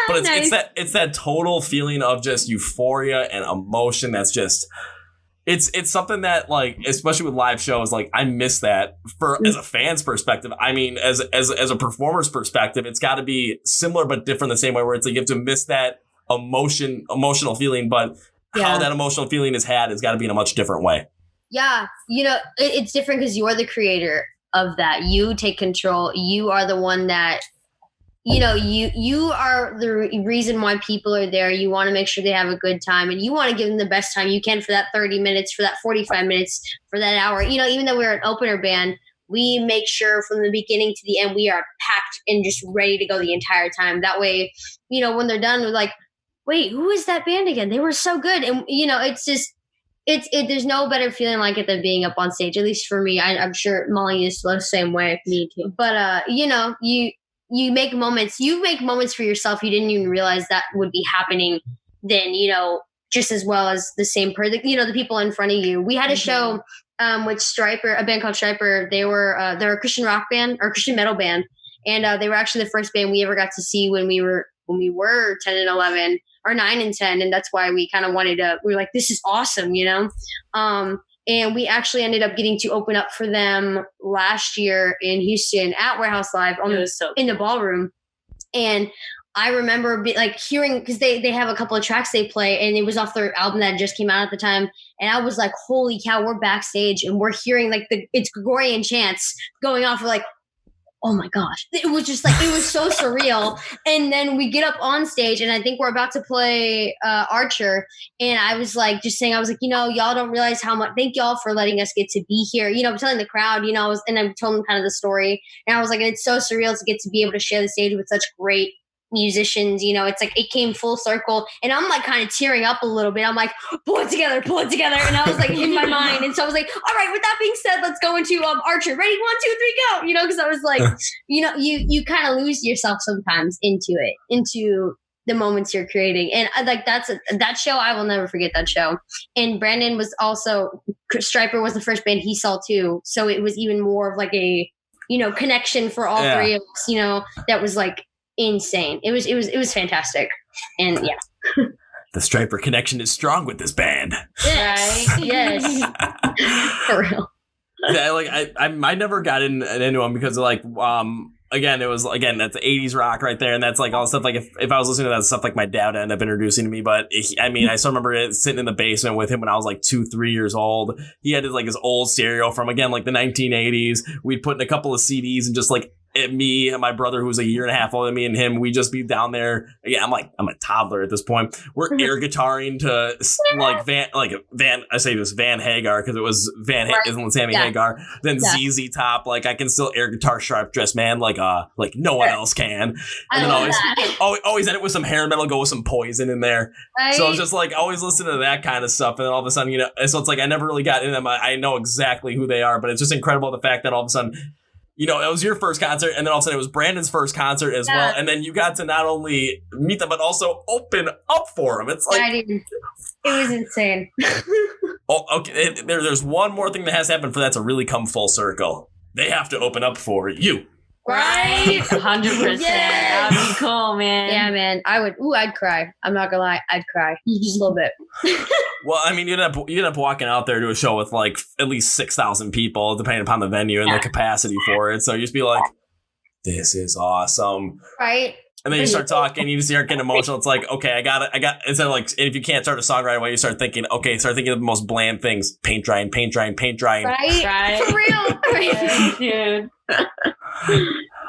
But it's that total feeling of just euphoria and emotion. That's just. It's something that, like, especially with live shows, like, I miss that as a fan's perspective. I mean, as a performer's perspective, it's got to be similar but different the same way where it's like you have to miss that emotional feeling, but how that emotional feeling is had has got to be in a much different way. Yeah, it's different because you're the creator of that. You take control. You are the one that. You are the reason why people are there. You want to make sure they have a good time and you want to give them the best time you can for that 30 minutes, for that 45 minutes, for that hour. Even though we're an opener band, we make sure from the beginning to the end, we are packed and just ready to go the entire time. That way, when they're done, we're like, wait, who is that band again? They were so good. And, it's just, there's no better feeling like it than being up on stage, at least for me. I'm sure Molly is the same way. Me too. But, you make moments for yourself you didn't even realize that would be happening then, just as well as the same person, the people in front of you. We had a show with Striper, a band called Striper. They're a Christian rock band or Christian metal band. And they were actually the first band we ever got to see when we were 10 and 11 or 9 and 10. And that's why we kind of we were like, this is awesome, And we actually ended up getting to open up for them last year in Houston at Warehouse Live in the ballroom. And I remember hearing, because they have a couple of tracks they play, and it was off their album that just came out at the time. And I was like, holy cow, we're backstage and we're hearing it's Gregorian chants going off. We're like, oh my gosh. It was just it was so surreal. And then we get up on stage and I think we're about to play Archer. And I was y'all don't realize how much, thank y'all for letting us get to be here. I'm telling the crowd, and I told them kind of the story. And I was like, and it's so surreal to get to be able to share the stage with such great musicians. It's like it came full circle, and I'm kind of tearing up a little bit. I'm like, pull it together, and I was in my mind. And so I was like, all right, with that being said, let's go into Archer. Ready, 1, 2, 3, go. Because I was like, you kind of lose yourself sometimes into the moments you're creating. And that show, I will never forget that show. And Brandon was also, Striper was the first band he saw too, so it was even more of a connection for all three of us. That was insane. It was fantastic. And yeah. The Striper connection is strong with this band. Yes. Right? Yes. For real. Yeah, I never got into them because again, it was that's 80s rock right there, and that's all the stuff if I was listening to that stuff my dad ended up introducing to me. But I still remember sitting in the basement with him when I was 2-3 years old. He had his old stereo from the 1980s. We'd put in a couple of CDs and just me and my brother, who was a year and a half older than me, and him, we'd just be down there. Again, I'm a toddler at this point. We're air guitaring to Van Hagar, because it was isn't Sammy Hagar. Then ZZ Top, I can still air guitar Sharp Dressed Man like no one else can. And then always end it with some hair metal, go with some Poison in there. Right? So it's just always listening to that kind of stuff, and then all of a sudden so it's I never really got into them. I know exactly who they are, but it's just incredible the fact that all of a sudden. It was your first concert, and then all of a sudden it was Brandon's first concert as well. And then you got to not only meet them, but also open up for them. It's it was insane. Oh, okay. There's one more thing that has to happen for that to really come full circle. They have to open up for you. Right? 100%. That'd be cool, man. Yeah, man. I'd cry. I'm not gonna lie. I'd cry. Just a little bit. Well, you'd end up walking out there to a show with at least 6,000 people, depending upon the venue and the capacity for it. So you just be like, this is awesome. Right. And then you start talking, you just start getting emotional. It's okay, I got instead of if you can't start a song right away, you start thinking of the most bland things. Paint drying. Right. For real. Right. Dude.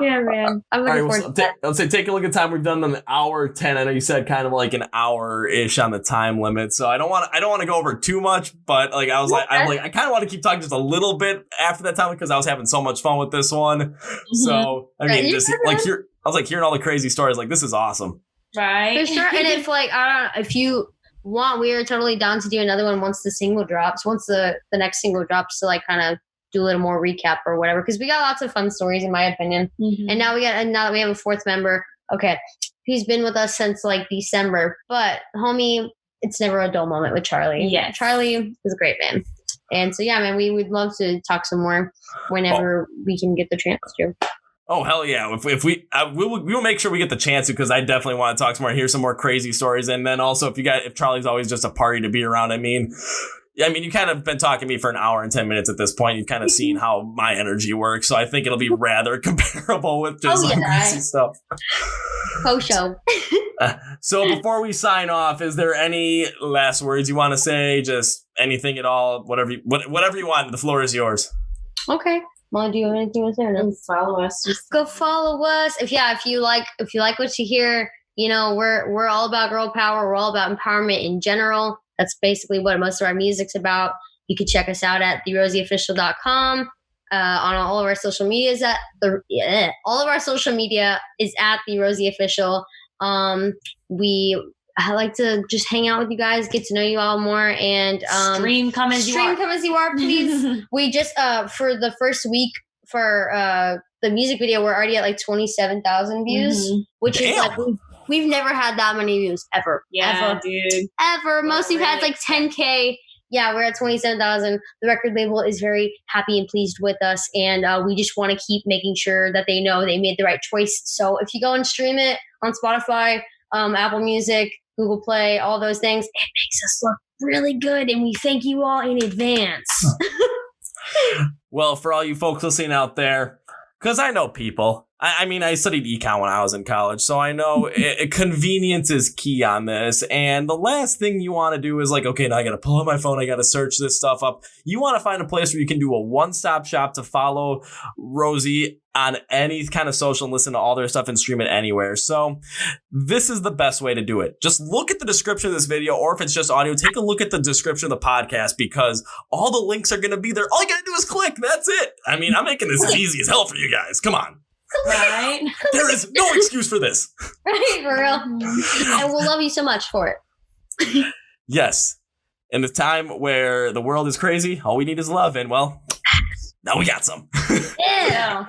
Yeah, man. I'm looking forward to that. Let's say take a look at time. We've done an hour 10. I know you said kind of an hour-ish on the time limit, so I don't want to go over too much. But I kind of want to keep talking just a little bit after that time because I was having so much fun with this one. Mm-hmm. So I mean, just hearing all the crazy stories. This is awesome. Right. For sure. And if like, I don't know, if you want, we are totally down to do another one once the single drops, once the next single drops, to like kind of do a little more recap or whatever. Because we got lots of fun stories, in my opinion. Mm-hmm. And now that we have a fourth member, okay, he's been with us since like December, but homie, it's never a dull moment with Charlie. Yeah, Charlie is a great man. And so, yeah, man, we would love to talk some more whenever we can get the chance to. Oh, hell yeah. If we will make sure we get the chance to, because I definitely want to talk some more, hear some more crazy stories. And then also if Charlie's always just a party to be around, I mean, you kind of been talking to me for an hour and 10 minutes at this point. You've kind of seen how my energy works. So I think it'll be rather comparable with just crazy stuff. Show. So before we sign off, is there any last words you want to say? Just anything at all, whatever you want. The floor is yours. Okay. Molly, do you have anything to say? Or no? Follow us. Go follow us. If you like what you hear, we're all about girl power. We're all about empowerment in general. That's basically what most of our music's about. You can check us out at therozyofficial.com. On all of our social medias all of our social media is at the Rozy Official. I like to just hang out with you guys, get to know you all more, and stream come as you are, please. We just for the first week for the music video, we're already at like 27,000 views, which is like we've never had that many views ever. Yeah, dude. Ever. Most we've had like 10K. Yeah, we're at 27,000. The record label is very happy and pleased with us, and we just want to keep making sure that they know they made the right choice. So if you go and stream it on Spotify, Apple Music, Google Play, all those things, it makes us look really good, and we thank you all in advance. Well, for all you folks listening out there, because I know people. I studied econ when I was in college, so I know convenience is key on this. And the last thing you want to do is like, okay, now I got to pull up my phone. I got to search this stuff up. You want to find a place where you can do a one-stop shop to follow Rozy on any kind of social and listen to all their stuff and stream it anywhere. So this is the best way to do it. Just look at the description of this video, or if it's just audio, take a look at the description of the podcast, because all the links are going to be there. All you got to do is click. That's it. I'm making this as easy as hell for you guys. Come on. Right? There is no excuse for this. Right, for real. And we'll love you so much for it. Yes. In the time where the world is crazy, all we need is love. And, well, now we got some. Yeah.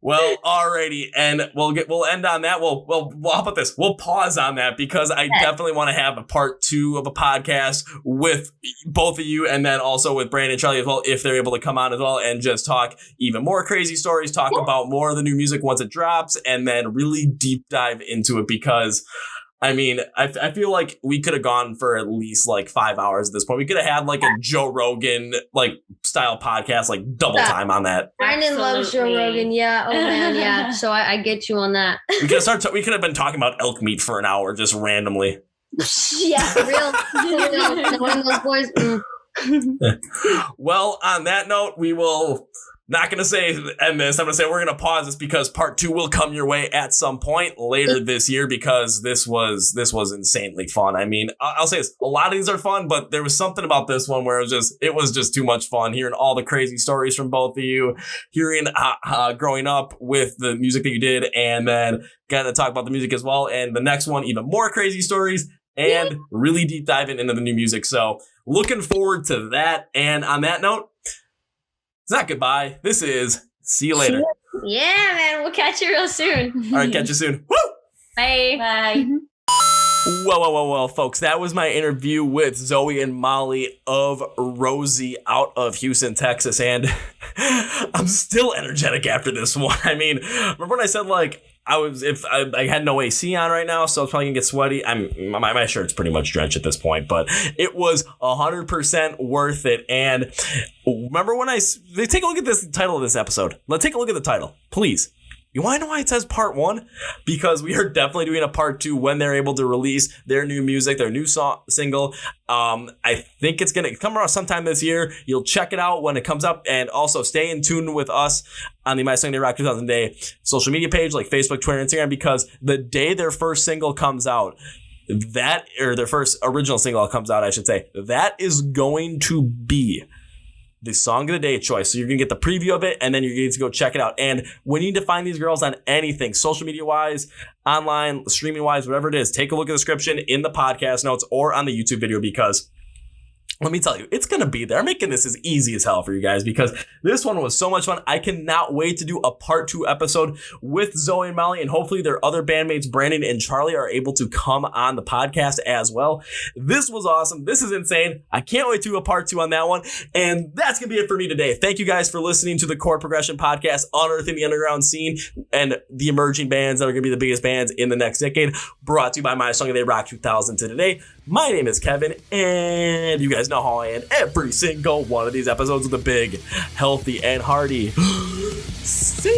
Well, alrighty, and we'll end on that. Well, how about this? We'll pause on that, because I definitely want to have a part 2 of a podcast with both of you, and then also with Brandon and Charlie as well, if they're able to come on as well, and just talk even more crazy stories, talk about more of the new music once it drops, and then really deep dive into it, because I feel like we could have gone for at least like 5 hours at this point. We could have had like a Joe Rogan like style podcast, like double time on that. Brandon loves Joe Rogan. Yeah. Oh man. Yeah. So I get you on that. We could have been talking about elk meat for an hour just randomly. Yeah. Real. One of those boys. Well, on that note, we will. Not going to say end this. I'm going to say we're going to pause this, because part 2 will come your way at some point later this year, because this was insanely fun. I'll say this. A lot of these are fun, but there was something about this one where it was just too much fun, hearing all the crazy stories from both of you, hearing growing up with the music that you did, and then getting to talk about the music as well. And the next one, even more crazy stories and really deep diving into the new music. So looking forward to that. And on that note, it's not goodbye. This is see you later. Yeah, man. We'll catch you real soon. All right, catch you soon. Woo! Bye. Bye. Well, folks, that was my interview with Zoe and Molly of Rozy out of Houston, Texas, and I'm still energetic after this one. Remember when I said like I had no AC on right now, so I was probably gonna get sweaty. My shirt's pretty much drenched at this point, but it was 100% worth it. And remember when take a look at this title of this episode. Let's take a look at the title, please. You want to know why it says part 1? Because we are definitely doing a part 2 when they're able to release their new music, their new single. I think it's going to come around sometime this year. You'll check it out when it comes up. And also stay in tune with us on the My Sunday Rock 2000 Day social media page, like Facebook, Twitter, Instagram, because the day their first single comes out, their first original single comes out, I should say, that is going to be the Song of the Day choice. So you're going to get the preview of it, and then you're going to go check it out. And when you need to find these girls on anything, social media-wise, online, streaming-wise, whatever it is, take a look at the description in the podcast notes or on the YouTube video, because let me tell you, it's going to be there. I'm making this as easy as hell for you guys because this one was so much fun. I cannot wait to do a part 2 episode with Zoe and Molly, and hopefully their other bandmates, Brandon and Charlie, are able to come on the podcast as well. This was awesome. This is insane. I can't wait to do a part 2 on that one. And that's going to be it for me today. Thank you guys for listening to the Chord Progression Podcast, unearthing the underground scene and the emerging bands that are going to be the biggest bands in the next decade. Brought to you by My Song of the Day Rock 2000 to today. My name is Kevin, and you guys know how I end every single one of these episodes with a big, healthy, and hearty see